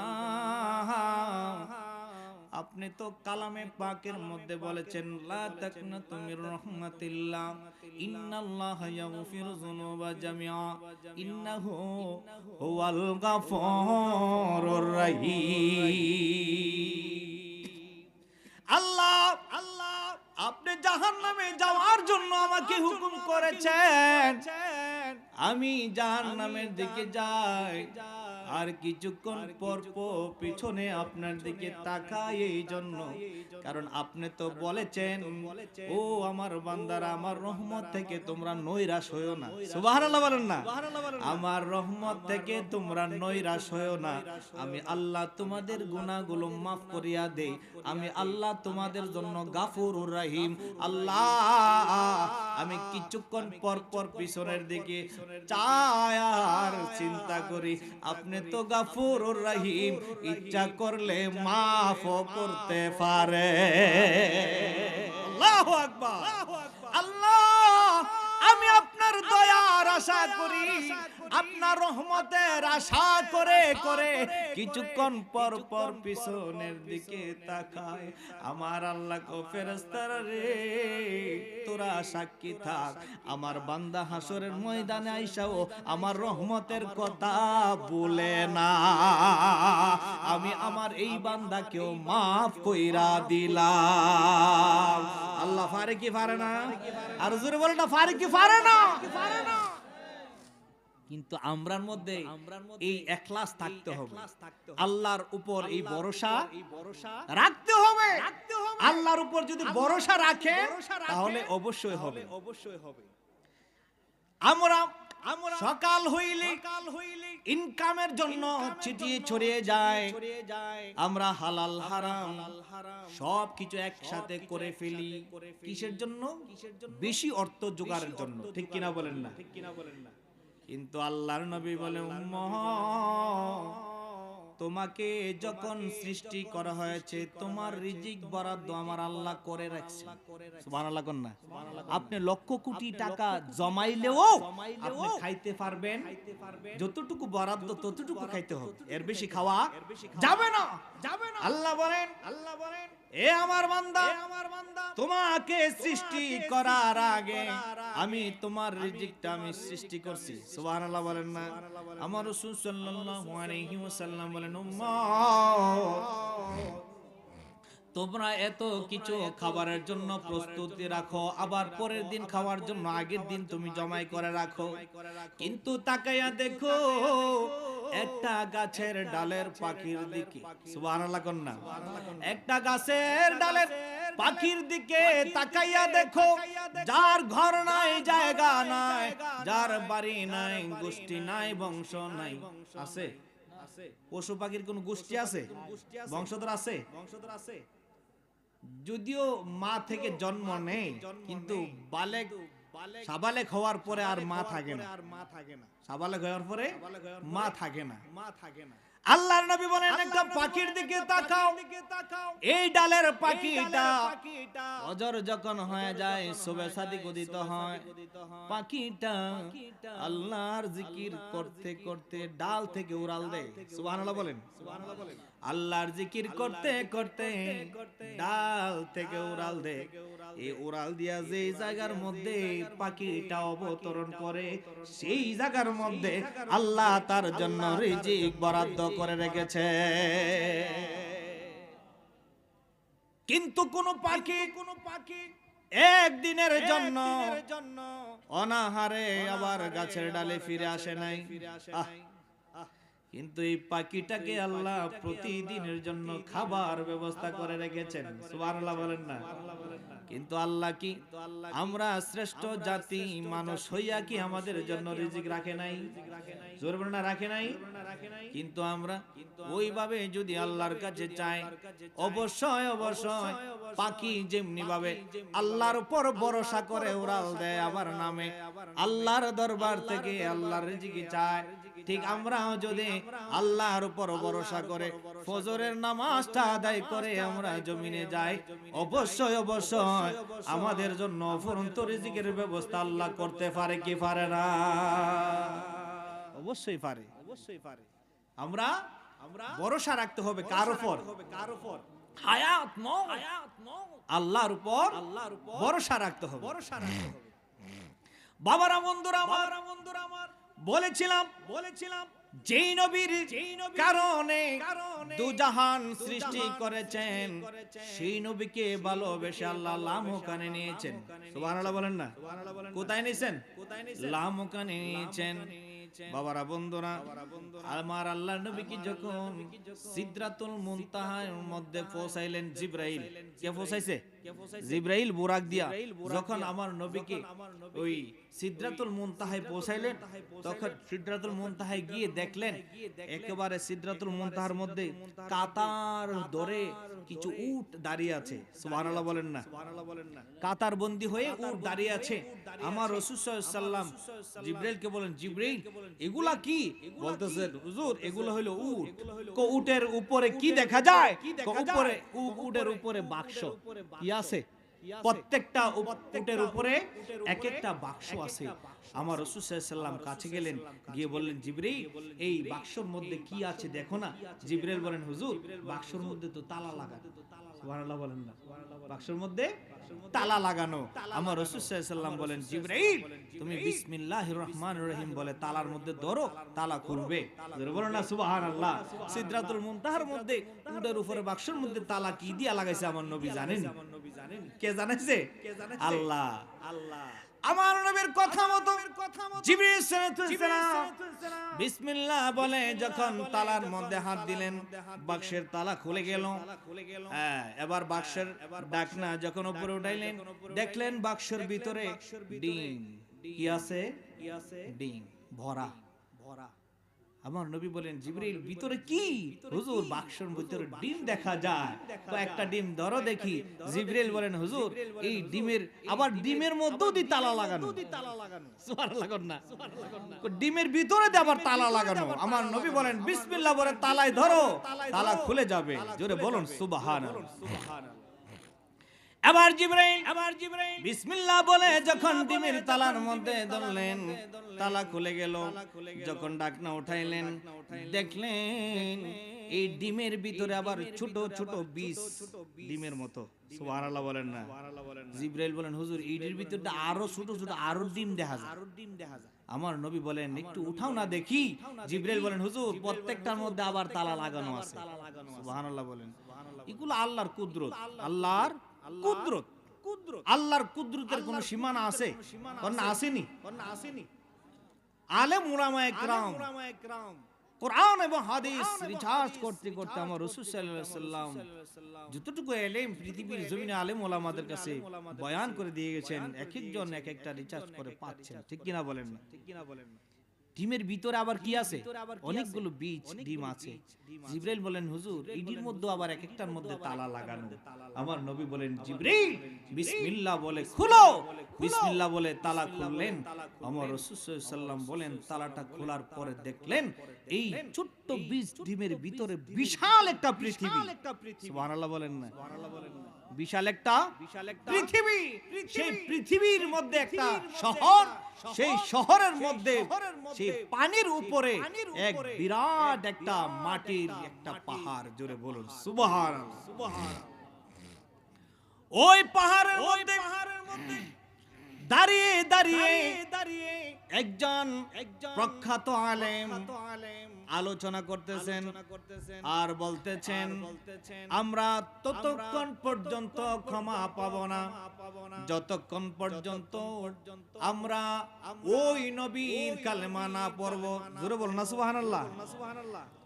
আপনি তো কালামে পাকের মধ্যে বলেছেন, লা তাকনাতু মির রাহমাতিল্লাহ, ইন্নাল্লাহা ইয়াগফিরু যুনুবা জামিআ, ইন্নাহু হুয়াল গাফুরুর রহিম। আল্লাহ, আপনি জাহান্নামে যাওয়ার জন্য আমাকে হুকুম করেছেন, আমি জাহান্নামের দিকে যাই, আর কিছুক্ষণ পর পিছনে আপনার দিকে তাকাই, এই জন্য কারণ আপনি তো বলেছেন, ও আমার বান্দারা, আমার রহমত থেকে তোমরা নৈরাশ হয়ো না। সুবহানাল্লাহ বলেন না। আমার রহমত থেকে তোমরা নৈরাশ হয়ো না। আমি আল্লাহ তোমাদের গুনাহগুলো মাফ করিয়া দেই। আমি আল্লাহ তোমাদের জন্য গাফুরুর রহিম। আল্লাহ, আমি কিছুক্ষণ পর পিছনের দিকে চাই আর চিন্তা করি, আপনি তো গাফুরুর রহিম, ইচ্ছা করলে মাফ করতে পারে। আল্লাহু আকবার। আল্লাহ, আমি আপনার দয়ার আশা করি, আপনার রহমতের আশা করে কিছুক্ষণ পর পিছনের দিকে তাকায়। আমার আল্লাহ কো, ফেরেশতারা রে, তোরা সাক্ষী থাক, আমার বান্দা হাসরের ময়দানে আইসাও আমার রহমতের কথা বলে না। আমি আমার এই বান্দাকেও মাফ কইরা দিলাম। আল্লাহ পারে কি পারে না? আর জোরে বলেন না, পারে কি পারে না? কিন্তু আমরার মধ্যে এই ইখলাস থাকতে হবে, আল্লাহর উপর এই ভরসা রাখতে হবে। আল্লাহর উপর যদি ভরসা রাখেন তাহলে অবশ্যই হবে। আমরা সকাল হইলে ইনকামের জন্য ছিটিয়ে ছড়িয়ে যায়, আমরা হালাল হারাম সব কিছু একসাথে করে ফেলি। কিসের জন্য? বেশি অর্থ জোগাড়ের জন্য। ঠিক কিনা বলেন না? কিন্তু আল্লাহর নবী বলে, উম্মত, তোমাকে যখন সৃষ্টি করা হয়েছে তোমার রিজিক বরাদ্দ আমার আল্লাহ করে রাখছে। সুবহানাল্লাহ কোন না? আপনি লক্ষ কোটি টাকা জমাইলেও আপনি খাইতে পারবেন, যতটুকু বরাদ্দ ততটুকু খাইতে হবে, এর বেশি খাওয়া যাবে না। আল্লাহ বলেন এ আমার বান্দা, তোমাকে সৃষ্টি করার আগে আমি তোমার রিজিকটা আমি সৃষ্টি করছি। সুবহানাল্লাহ বলেন না? আমার রাসূল সাল্লাল্লাহু আলাইহি ওয়াসাল্লাম বলেন, উম্মত তোমরা এত কিছু খাবারের জন্য প্রস্তুতি রাখো, আবার পরের দিন খাওয়ার জন্য আগের দিন তুমি জমাই করে রাখো, কিন্তু তাকাইয়া দেখো একটা গাছের ডালের পাখির দিকে। সুবহানাল্লাহ কোন না? একটা গাছের ডালের পাখির দিকে তাকাইয়া দেখো, যার ঘর নাই, জায়গা নাই, যার বাড়ি নাই, গোষ্ঠী নাই, বংশ নাই, আছে? পশু পাখির কোন গোষ্ঠী আছে? বংশধর আছে? যদিও মা থেকে জন্ম নেই, কিন্তু সাবালেক হওয়ার পরে আর মা থাকে না। সাবালেক হওয়ার পরে মা থাকে না। আল্লাহর নবী বলেন একটা পাখির দিকে তাকাও, এই ডালের পাখিটা ফজর যখন হয়ে যায়, সুবহ সাদিক উদিত হয়, পাখিটা আল্লাহর জিকির করতে করতে ডাল থেকে উড়াল দেয়। সুবহানাল্লাহ বলেন? আল্লাহর জিকির করতে করতে ডাল থেকে উড়াল দেয়। এই উড়াল দিয়া যে জায়গার মধ্যে পাখিটা অবতরণ করে, সেই জায়গার মধ্যে আল্লাহ তার জন্য রিজিক বরাদ্দ করে রেখেছে। কিন্তু কোন পাখি একদিনের জন্য অনাহারে আবার গাছের ডালে ফিরে আসে নাই। কিন্তু এই পাখিটাকে আল্লাহ প্রতিদিনের জন্য খাবার ব্যবস্থা করে রেখেছেন। সুবহানাল্লাহ বলেন না? কিন্তু আল্লাহ কি আমরা শ্রেষ্ঠ জাতি মানুষ হইয়া কি আমাদের জন্য রিজিক রাখে নাই? জোরে বলেন না, রাখে নাই? কিন্তু আমরা ওইভাবে যদি আল্লাহর কাছে চাই, অবশ্যই অবশ্যই পাখি যেমনি ভাবে আল্লাহর উপর ভরসা করে উড়াল দেয়, আবার নামে আল্লাহর দরবার থেকে আল্লাহর রিজিক চায়, ঠিক আমরাও যদি আল্লাহর উপর ভরসা করে ফজরের নামাজটা আদায় করে আমরা জমিনে যাই, অবশ্যই অবশ্যই আমাদের জন্য অফুরন্ত রিজিকের ব্যবস্থা আল্লাহ করতে পারে কি পারে না? অবশ্যই পারে। আমরা ভরসা রাখতে হবে কার উপর? হায়াত মওত আল্লাহর উপর ভরসা রাখতে হবে। বাবারা বন্ধুরা আমার, বলেছিলাম যেই নবীর কারণে দুজাহান সৃষ্টি করেছেন, সেই নবীকে ভালোবেসে আল্লাহ লামকানে নিয়েছেন। সুবহানাল্লাহ বলেন না? কোথায় নিয়েছেন? লামকানে নিয়েছেন। বাবারা বন্ধুরা, আমার আল্লাহর নবীকে যখন সিদরাতুল মুনতাহার মধ্যে পৌঁছাইলেন জিবরাইল, কে পৌঁছাইছে? জিবরাইল বুরাক দিয়া যখন আমার নবীকে ওই সিদরাতুল মুনতাহায় পৌঁছাইলেন, তখন সিদরাতুল মুনতাহায় গিয়ে দেখলেন একেবারে সিদরাতুল মুনতাহার মধ্যে কাতার ধরে কিছু উট দাঁড়িয়ে আছে। সুবহানাল্লাহ বলেন না? কাতার বন্দী হয়ে উট দাঁড়িয়ে আছে। আমার রাসূল সাল্লাল্লাহু আলাইহি ওয়াসাল্লাম জিবরাইলকে বলেন, জিবরাইল এগুলা কি? বলতেছে হুজুর এগুলো হলো উট। কো উটের উপরে কি দেখা যায়? কো উপরে উটের উপরে বাক্স কি আছে? প্রত্যেকটা উটের উপরে এক একটা বাক্স আছে। আমার রাসূল সাল্লাল্লাহু আলাইহি ওয়াসাল্লাম কাছে গেলেন, গিয়ে বললেন, জিবরাইল এই বাক্সর মধ্যে কি আছে দেখো না। জিবরাইল বলেন, হুজুর বাক্সর মধ্যে তো তালা লাগানো। সুবহানাল্লাহ বলেন না? বাক্সর মধ্যে তালা লাগানো। আমার রাসূল সাল্লাল্লাহু আলাইহি ওয়াসাল্লাম বলেন, জিবরাইল তুমি বিসমিল্লাহির রহমানির রহিম বলে তালার মধ্যে ধরো, তালা খুলবে। জোরে বলেন না সুবহানাল্লাহ? সিদরাতুল মুনতাহার মধ্যে উটের উপরে বাক্সর মধ্যে তালা কি দিয়া লাগাইছে আমার নবী জানেন? কে জানাইছে? আল্লাহ। আমার নবীর কথা মতো জিবরাইল সালাম বিসমিল্লাহ বলে যখন তালার মধ্যে হাত দিলেন, বাক্সের তালা খুলে গেল। এবার বাক্সের ঢাকনা যখন উপরে উঠাইলেন, দেখলেন বাক্সের ভিতরে ডিম কি আছে? ডিম ভরা। আমার নবী বলেন জিবরাইল ভিতরে কি? হুজুর বাক্সের ভিতরে ডিম দেখা যায়, তো একটা ডিম ধরো দেখি। জিবরাইল বলেন হুজুর এই ডিমের, আবার ডিমের মধ্যেও দি তালা লাগানো, সুবহানাল্লাহ না, ডিমের ভিতরে দিয়ে আবার তালা লাগানো। আমার নবী বলেন বিসমিল্লাহ বলে তালায় ধরো, তালা খুলে যাবে। জোরে বলুন সুবহানাল্লাহ। আবার জিবরাইল বিসমিল্লাহ বলে যখন ডিমের তালার মধ্যে ধরলেন, তালা খুলে গেল। যখন ঢাকনা উঠাইলেন, দেখলেন এই ডিমের ভিতরে আবার ছোট ছোট বীজ, ডিমের মতো। সুবহানাল্লাহ বলেন না। জিবরাইল বলেন হুজুর এইটির ভিতরে আরো ছোট ছোট আরো ডিম দেখা যায়। আমার নবী বলেন একটু উঠাও না দেখি। জিবরাইল বলেন হুজুর প্রত্যেকটার মধ্যে আবার তালা লাগানো আছে। সুবহানাল্লাহ বলেন। এগুলো আল্লাহর কুদরত, আল্লাহর কুদরত। আল্লাহর কুদরতের কোন সীমানা আছে? না, আসেনি। আলেম উলামায়ে কেরাম কোরআন এবং হাদিস রিসার্চ করতে করতে আমার রাসূল সাল্লাল্লাহু আলাইহি ওয়াসাল্লাম যতটুকু ইলম পৃথিবীর জমিনে আলেম ওলামাদের কাছে বয়ান করে দিয়ে গেছেন, এক একজন এক একটা রিসার্চ করে পাচ্ছেন। ঠিক কিনা বলেন না? ডিমের ভিতরে আবার কি আছে? অনেকগুলো বীজ ডিম আছে। জিবরাইল বলেন হুজুর এইটির মধ্যে আবার এক একটার মধ্যে তালা লাগানো। আমার নবী বলেন জিবরাইল বিসমিল্লাহ বলে খুলো। বিসমিল্লাহ বলে তালা খুললেন। আমার রাসূল সাল্লাল্লাহু আলাইহি ওয়াসাল্লাম বলেন তালাটা খোলার পরে দেখলেন এই ছোট্ট বীজ ডিমের ভিতরে বিশাল একটা পৃথিবী। সুবহানাল্লাহ বলেন না? বিশাল একটা পৃথিবী। সেই পৃথিবীর মধ্যে একটা শহর, সেই শহরের মধ্যে সেই পানির উপরে এক বিরাট একটা মাটির একটা পাহাড়। জোরে বলুন সুবহানাল্লাহ। ওই পাহাড়ের মধ্যে দাঁড়িয়ে দাঁড়িয়ে একজন প্রখ্যাত আলেম আলোচনা করতেছেন আর বলতেছেন আমরা ততক্ষণ পর্যন্ত ক্ষমা পাব না যতক্ষণ পর্যন্ত আমরা ওই নবীর কালেমা না পড়ব। জোরে বলুন না সুবহানাল্লাহ।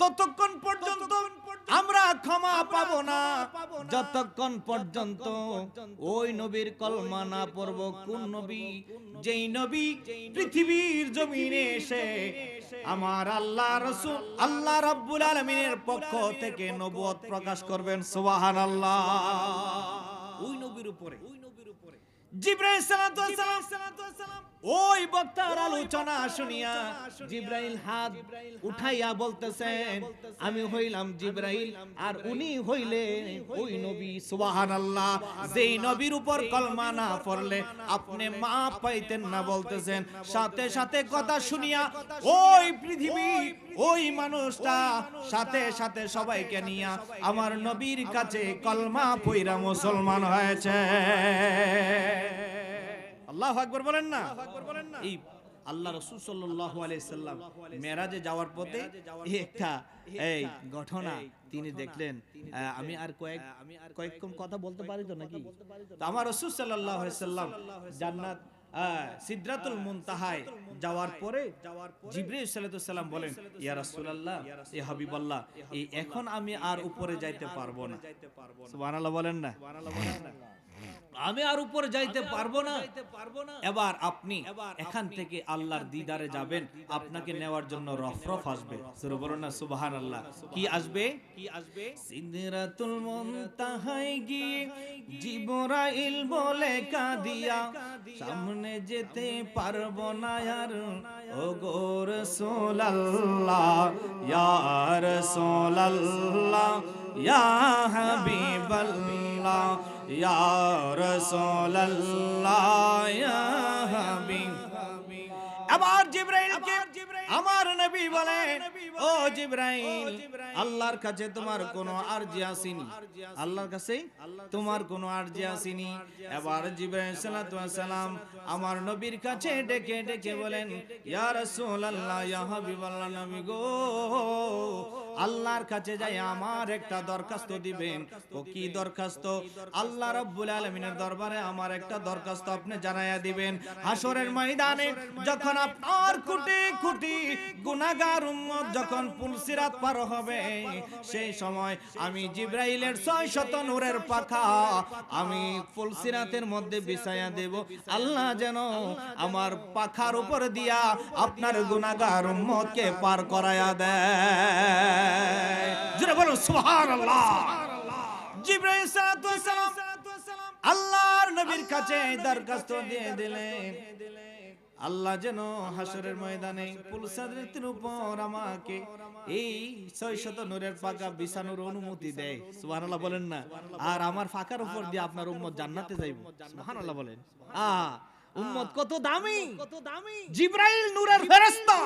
ততক্ষণ পর্যন্ত আমরা ক্ষমা পাব না যতক্ষণ পর্যন্ত ওই নবীর কলমা না পড়ব। কোন নবী? যেই নবী পৃথিবীর জমিনে এসে আমার আল্লাহ রাসূল আল্লাহ রাব্বুল আলামিনের পক্ষ থেকে নবুয়ত প্রকাশ করবেন। সুবহানাল্লাহ। ওই নবীর উপরে জিবরাইল সালাতু সালাম ওই বক্তার আলোচনা শুনিয়া জিবরাইল হাত উঠাইয়া বলতেছেন আমি হইলাম জিবরাইল আর উনি হইলেন ওই নবী। সুবহানাল্লাহ। যেই নবীর উপর কলমা না পড়লে আপনি মাফ পাইতেন না বলতেছেন। সাথে সাথে কথা শুনিয়া ওই পৃথিবী ওই মানুষটা সাথে সাথে সবাইকে নিয়া আমার নবীর কাছে কলমা পইরা মুসলমান হয়েছে। আল্লাহু আকবার বলেন না? এই আল্লাহ রাসূল সাল্লাল্লাহু আলাইহি সাল্লাম মেরাজে যাওয়ার পথে একটা এই ঘটনা তিনি দেখলেন। আমি আর কয়েকক্ষণ কথা বলতে পারি তো নাকি? তো আমার রাসূল সাল্লাল্লাহু আলাইহি সাল্লাম জান্নাত সিদরাতুল মুনতাহায় যাওয়ার পরে জিবরাইল সাল্লাল্লাহু সাল্লাম বলেন ইয়া রাসূলুল্লাহ, ইয়া হাবিবাল্লাহ, এখন আমি আর উপরে যাইতে পারবো না। সুবহানাল্লাহ বলেন না? আমি আর উপরে যাইতে পারবো না। এবার আপনি এখান থেকে আল্লাহর দিদারে যাবেন, আপনাকে নেওয়ার জন্য রফরফ আসবে। সূরা বলুন না সুবহানাল্লাহ। কি আসবে? সিদরাতুল মুনতাহায় গিয়ে জিবরাইল বলে কাঁদিয়া সামনে যেতে পারবো না আর ও গো রাসূলুল্লাহ, ইয়া রাসূলুল্লাহ, ইয়া হাবিবাল্লাহ, ইয়া রাসূলুল্লাহ, ইয়া হাবিব। আবার জিবরাইলকে আমার নবী বলেন ও জিবরাইল, আল্লাহর কাছে তোমার কোনো আরজি আসেনি? আল্লাহর কাছে তোমার কোনো আরজি আসেনি? এবার জিবরাইল সাল্লাল্লাহু আলাইহি সাল্লাম আমার নবীর কাছে ডেকে ডেকে বলেন ইয়া রাসূলুল্লাহ, ইয়া হাবিবাল্লাহ, নবী গো আল্লাহর কাছে যাই আমার একটা দরখাস্ত দিবেন। ও কি দরখাস্ত? আল্লাহ রাব্বুল আলামিনের দরবারে আমার একটা দরখাস্ত আপনি জানাইয়া দিবেন। হাসরের ময়দানে যখন আপনার কোটি কোটি গুনাহগার উম্মত যখন পুলসিরাত পার হবে, সেই সময় আমি জিবরাইলের 600 নূরের পাখা আমি পুলসিরাতের মধ্যে বিছায়া দেব। আল্লাহ যেন আমার পাখার উপর দিয়া আপনার গুনাহগার উম্মতকে পার করায়া দেয়। জোরে বলুন সুবহানাল্লাহ। জিবরাইল সালাতু ওয়াস সালাম আল্লাহর নবীর কাছে দরখাস্ত দিয়ে দিলেন, আল্লাহ যেন হাসরের ময়দানে পুলসিরাতের উপর আমাকে এই 600 নূরের পাখা বিছানোর অনুমতি দেয়। সুবহানাল্লাহ বলেন না। আর আমার পাখার উপর দিয়ে আপনার উম্মত জান্নাতে যাইব। সুবহানাল্লাহ বলেন। উম্মত কত দামি, জিবরাইল নূরের ফেরেশতা,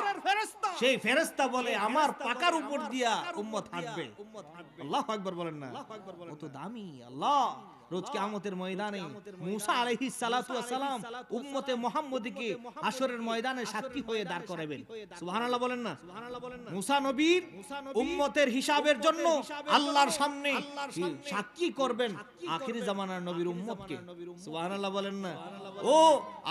সেই ফেরেশতা বলে আমার পাকার উপর দিয়া উম্মত হাঁটবে। আল্লাহু আকবার বলেন না। কত দামি আল্লাহ। রোজ কিয়ামতের ময়দানে মুসা আলাইহিস সালাতু ওয়াস সালাম উম্মতে মুহাম্মদীকে হাসরের ময়দানে সাক্ষী হয়ে দাঁড় করাবেন। সুবহানাল্লাহ বলেন না। মুসা নবীর উম্মতের হিসাবের জন্য আল্লাহর সামনে সাক্ষী করবেন আখিরি জামানার নবীর উম্মতকে। সুবহানাল্লাহ বলেন না। ও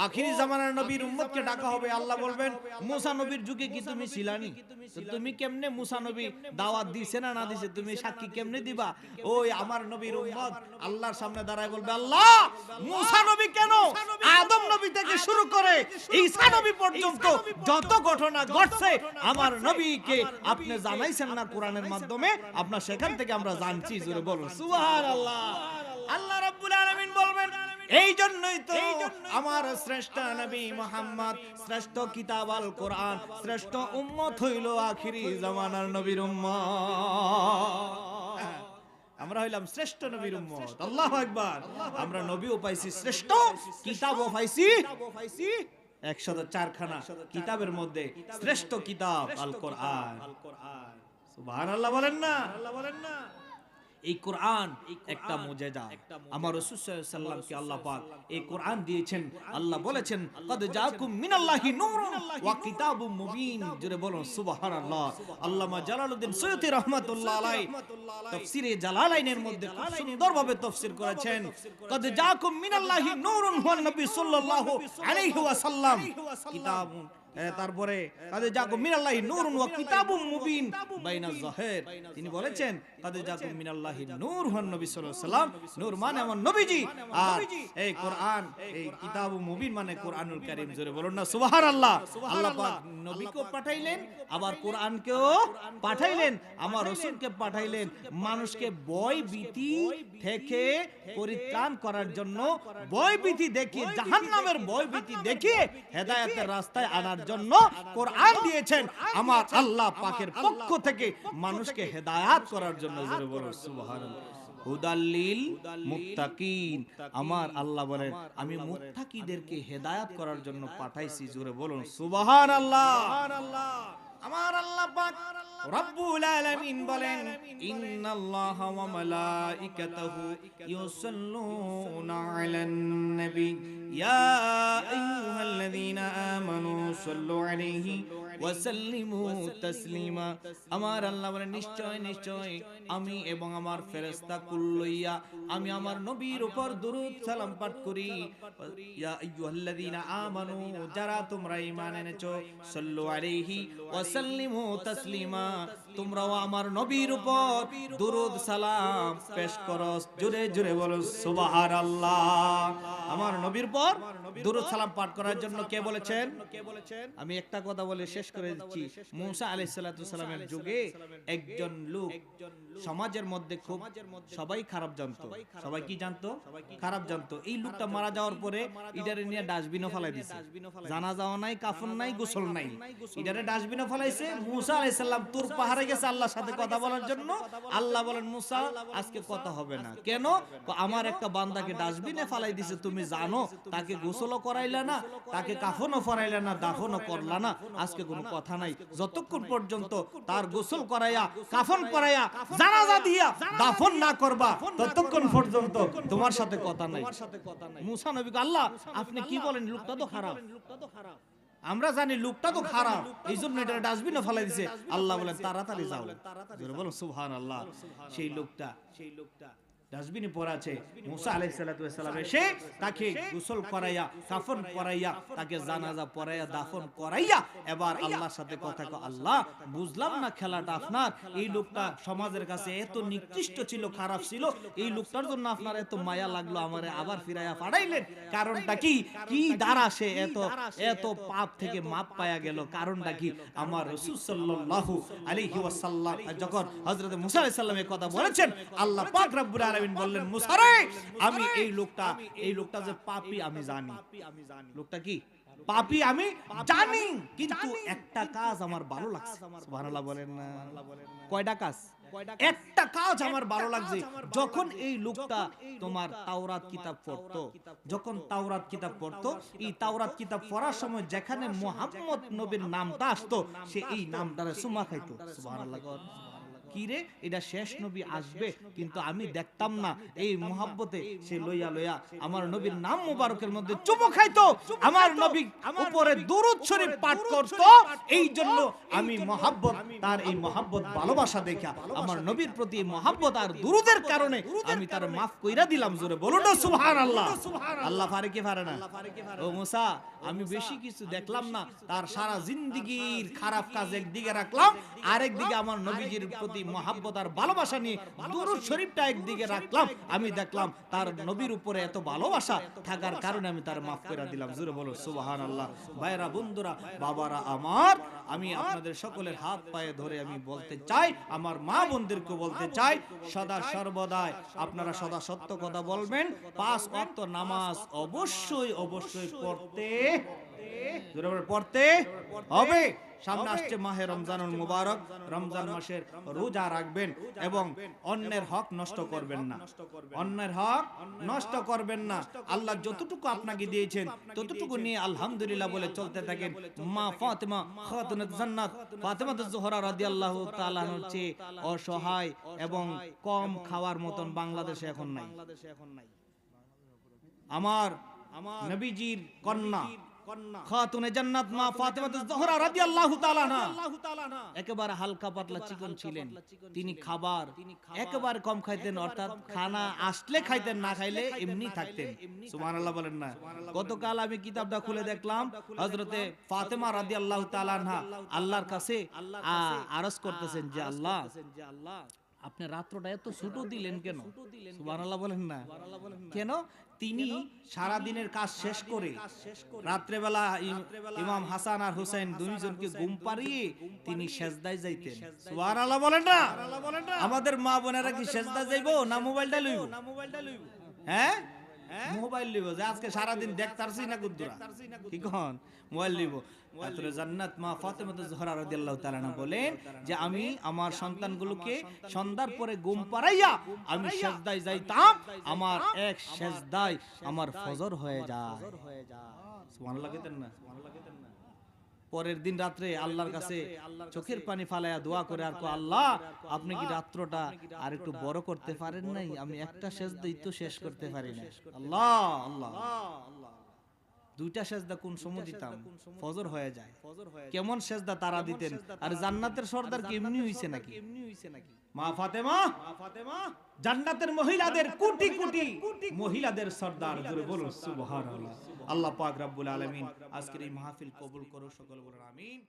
আখিরি জামানার নবীর উম্মতকে ডাকা হবে। আল্লাহ বলবেন, মুসা নবীর যুগে কি তুমি ছিলানি? তুমি কেমনে মুসা নবী দাওয়াত দিছে না না দিছে তুমি সাক্ষী কেমনে দিবা? ওই আমার নবীর উম্মত আল্লাহর সামনে দাঁড়ায় বলবে, আল্লাহ মুসা নবী কেন আদম নবী থেকে শুরু করে ঈসা নবী পর্যন্ত যত ঘটনা ঘটছে আমার নবীকে আপনি জানাইছেন না কোরআনের মাধ্যমে, আপনার সেখান থেকে আমরা জানছি। জোরে বলুন সুবহানাল্লাহ। আল্লাহ রাব্বুল আলামিন বলবেন, এই জন্যই তো আমার শ্রেষ্ঠ নবী মুহাম্মদ, শ্রেষ্ঠ কিতাব আল কোরআন, শ্রেষ্ঠ উম্মত হইল আখিরি জামানার নবীর উম্মত। আমরা হইলাম শ্রেষ্ঠ নবীর উম্মত। আল্লাহু আকবার। আমরা নবীও পাইছি শ্রেষ্ঠ, কিতাবও পাইছি 104 খানা কিতাবের মধ্যে শ্রেষ্ঠ কিতাব আল কোরআন। সুবহানাল্লাহ বলেন না। এই কোরআন একটা মুজিজা। আমার রাসূল সাল্লাল্লাহু আলাইহি সাল্লামকে আল্লাহ পাক এই কোরআন দিয়েছেন। আল্লাহ বলেছেন, কদ জাকুম মিনাল্লাহি নূরুন ওয়া কিতাবুম মুবিন। জোরে বলুন সুবহানাল্লাহ। আল্লামা জালালউদ্দিন সৈয়দী রাহমাতুল্লাহ আলাইহি তাফসীরে জালালাইনের মধ্যে খুব সুন্দরভাবে তাফসীর করেছেন, কদ জাকুম মিনাল্লাহি নূরুন হুয়ান নবী সাল্লাল্লাহু আলাইহি ওয়াসাল্লাম কিতাবুন। তারপরে কাদে জাকুম মিনাল্লাহি নূরুন ওয়া কিতাবুম মুবিন বাইনা যাহির। তিনি বলেছেন কাদে জাকুম মিনাল্লাহি নূর হুয়ান নবী সাল্লাল্লাহু আলাইহি ওয়াসাল্লাম। নূর মানে আমার নবীজি, আর এই কোরআন এই কিতাবুম মুবিন মানে কোরআনুল কারীম। জোরে বলুন না সুবহানাল্লাহ। আল্লাহ পাক নবীকেও পাঠাইলেন, আবার কোরআনকেও পাঠাইলেন, আমার রাসূলকে পাঠাইলেন মানুষকে ভয় ভীতি থেকে পরিত্রাণ করার জন্য, ভয় ভীতি দেখিয়ে জাহান্নামের ভয় ভীতি দেখিয়ে হেদায়েতের রাস্তায় আনার জন্য কোরআন দিয়েছেন আমার আল্লাহ পাকের পক্ষ থেকে মানুষকে হেদায়েত করার জন্য। জোরে বলুন সুবহানাল্লাহ। হুদাল্লিল মুত্তাকিন। আমার আল্লাহ বলেন আমি মুত্তাকিদেরকে হেদায়েত করার জন্য পাঠাইছি। জোরে বলুন সুবহানাল্লাহ। আমার আল্লাহ পাক রব্বুল আলামিন বলেন, ইন্নাল্লাহা ওয়া মালাইকাতাহু ইউসাল্লুনা আলান নবী ইয়া আইয়ুহাল্লাযীনা আমানু সাল্লু আলাইহি ওয়া সাল্লিমু তাসলিমা। আমার আল্লাহ বলেন, নিশ্চয় নিশ্চয় আমি এবং আমার ফেরেশতা কুল লইয়া আমি আমার নবীর উপর দরুদ সালাম পাঠ করি। ইয়া আইয়ুহাল্লাযীনা আমানু, যারা তোমরা ঈমান এনেছো, সাল্লু আলাইহি ওয়া সাল্লিমু তাসলিমা, তোমরাও আমার নবীর উপর দরুদ সালাম পেশ করো। জোরে জোরে বলো সুবহানাল্লাহ। আমার নবীর উপর দরুদ সালাম পাঠ করার জন্য কে বলেছেন? আমি একটা কথা বলে শেষ করে দিচ্ছি। মুসা আলাইহিস সালাতু সালামের যুগে একজন লোক সমাজের মধ্যে খুব সবাই খারাপ জানতো। সবাই কি জানতো? খারাপ জানতো। এই লোকটা মারা যাওয়ার পরে ইডারে নিয়ে ডাস্টবিনে ফেলাই দিয়েছে। জানাজাও নাই, কাফন নাই, গোসল নাই, ইডারে ডাস্টবিনে ফেলাইছে। মুসা আলাইহিস সালাম তুর পাহাড়ে গেছে আল্লাহর সাথে কথা বলার জন্য। আল্লাহ বলেন, মুসা আজকে কথা হবে না। কেন? আমার একটা বান্দাকে ডাস্টবিনে ফেলাই দিয়েছে, তুমি জানো? তাকে গোসলও করাইলা না, তাকে কাফনও পরাইলা না, দাফনও করলা না, আজকে কোনো কথা নাই। যতক্ষণ পর্যন্ত তার গোসল করাইয়া, কাফন করাইয়া, জানাজা দিয়া দাফন না করবা ততক্ষণ পর্যন্ত তোমার সাথে কথা নাই। মুসা নবীকে আল্লাহ আপনি কি বলেন? লোকটা তো খারাপ। আমরা জানি লোকটা তো খারাপ, এই জন্য এটা ডাস্টবিনে ফেলাই দিছে। আল্লাহ বলেন তাড়াতাড়ি যাও। জোরে বলো সুবহানাল্লাহ। সেই লোকটা ডাস্টবিনে পড়ে আছে। মুসা আলাইহিস সালাতু ওয়াস সালাম এসে তাকে গোসল করাইয়া, কাফন পরাইয়া, তাকে জানাজা পড়াইয়া, দাফন করাইয়া এবার আল্লাহর সাথে কথা কয়, আল্লাহ বুঝলাম না খেলাটা আপনার, এই লোকটা সমাজের কাছে এত নিকৃষ্ট ছিল, খারাপ ছিল, এই লোকটার জন্য আপনার এত মায়া লাগলো, আমারে আবার ফিরাইয়া পাঠাইলেন, কারণটা কি? কি দ্বারা সে এত পাপ থেকে মাপ পায়া গেল? কারণটা কি? আমার রাসূল সাল্লাল্লাহু আলাইহি ওয়াসাল্লাম যখন হযরত মুসা আলাইহিস সালাম এই কথা বলেছেন, আল্লাহ পাক রব্বুল আলামিন বললেন, মুসা রে, আমি এই লোকটা যে পাপী আমি জানি। লোকটা কি? পাপী আমি জানি, কিন্তু একটা কাজ আমার ভালো লাগছে। সুবহানাল্লাহ বলেন না? কয়টা কাজ? একটা কাজ আমার ভালো লাগছে। যখন এই লোকটা তোমার তাওরাত কিতাব পড়তো, যখন তাওরাত কিতাব পড়তো, এই তাওরাত কিতাব পড়ার সময় যেখানে মুহাম্মদ নবীর নামটা আসতো, সে এই নামটারে চুমা খাইতো। সুবহানাল্লাহ। কি রে, এটা শেষ নবী আসবে, কিন্তু আমি দেখতাম না, এই মুহাব্বতে সে লইয়া আমার নবীর নাম মুবারকের মধ্যে চুমু খাইতো, আমার নবী উপরে দুরূদ শরীফ পাঠ করত। এই জন্য আমি মুহাব্বত, তার এই মুহাব্বত ভালোবাসা দেখা, আমার নবীর প্রতি মুহাব্বত আর দুরূদের কারণে আমি তার maaf কইরা দিলাম। জোরে বলুন না সুবহানাল্লাহ। আল্লাহ পারে কি পারে না? ও মুসা, আমি বেশি কিছু দেখলাম না, তার সারা জিন্দেগীর খারাপ কাজ একদিকে রাখলাম, আরেকদিকে আমার নবীজির প্রতি মুহাব্বত আর ভালোবাসা নিয়ে দুরূদ শরীফটা একদিকে রাখলাম। আমি দেখলাম তার নবীর উপরে এত ভালোবাসা থাকার কারণে আমি তার maaf করে দিলাম। জোরে বলো সুবহানাল্লাহ। ভাইরা, বন্ধুরা, বাবারা আমার, আমি আপনাদের সকলের হাত পায়ে ধরে আমি বলতে চাই, আমার মা বোনদেরকে বলতে চাই, সদা সর্বদাই আপনারা সদা সত্য কথা বলবেন। 5 ওয়াক্ত নামাজ অবশ্যই পড়তে হবে। সামনে আসছে মাহে রমজানুল মুবারক, রমজান মাসের রোজা রাখবেন এবং অন্যের হক নষ্ট করবেন না, অন্যের হক নষ্ট করবেন না। আল্লাহ যতটুকু আপনাকে দিয়েছেন ততটুকু নিয়ে আলহামদুলিল্লাহ বলে চলতে থাকেন। মা ফাতেমা খাতুনুজ জান্নাত, ফাতেমাতুজ জোহরা রাদিয়াল্লাহু তাআলা আনহার চেয়ে অসহায় এবং কম খাওয়ার মতন বাংলাদেশে এখন নাই। আমার নবীজির কন্যা খাতুনে জান্নাত মা ফাতেমাতুজ জোহরা রাদিয়াল্লাহু তাআলা আনহা একেবারে হালকা পাতলা চিকন ছিলেন। তিনি খাবার একেবারে কম খাইতেন, অর্থাৎ খানা আসলে খাইতেন, না খাইলে এমনি থাকতেন। সুবহানাল্লাহ বলেন না? গতকাল আমি কিতাবটা খুলে দেখলাম, হযরতে ফাতেমা রাদিয়াল্লাহু তাআলা আনহা আল্লাহর কাছে আরজ করতেছেন যে আল্লাহ, আপনি রাত্রটা এত ছোট দিলেন কেন? সুবহানাল্লাহ বলেন না? কেন? তিনি সারা দিনের কাজ শেষ করে রাত্রেবেলা ইমাম হাসান আর হুসাইন দুইজনকে ঘুম পাড়িয়ে তিনি সেজদায় যাইতেন। সুবহানাল্লাহ বলেন না? আমাদের মা বোনেরা কি সেজদায় যাইবো না মোবাইলটা লইব? হ্যাঁ, মোবাইল লইব, যে আজকে সারা দিন দেখতারছি না গুদ্দুরা, কি কোন মোবাইল লইব। খাতুনে জান্নাত মা ফাতেমাতুজ জোহরা রাদিয়াল্লাহু তাআলা আনহা বলেন যে আমি আমার সন্তানগুলোকে সন্ধ্যার পরে ঘুম পাড়াইয়া আমি সেজদায় যাইতাম, আমার এক সেজদায় আমার ফজর হয়ে যায়। সুবহানাল্লাহ কইতেন না? পরের দিন রাত্রে আল্লাহর কাছে চোখের পানি ফালাইয়া দোয়া করে আর কো, আল্লাহ আপনি কি রাত্রটা আর একটু বড় করতে পারেন নাই? আমি একটা সেজদাই তো শেষ করতে পারি না। আল্লাহ আল্লাহ, দুইটা সেজদা কোন সময় দিতাম, ফজর হয়ে যায়। কেমন সেজদা তারা দিতেন! আর জান্নাতের সর্দার কি এমনি হইছে নাকি? মা ফাতেমা জান্নাতের মহিলাদের কোটি কোটি মহিলাদের সর্দার। জোরে বলুন সুবহানাল্লাহ। আল্লাহ পাক রব্বুল আলামিন আজকের এই মাহফিল কবুল করুন, সকল বলুন আমিন।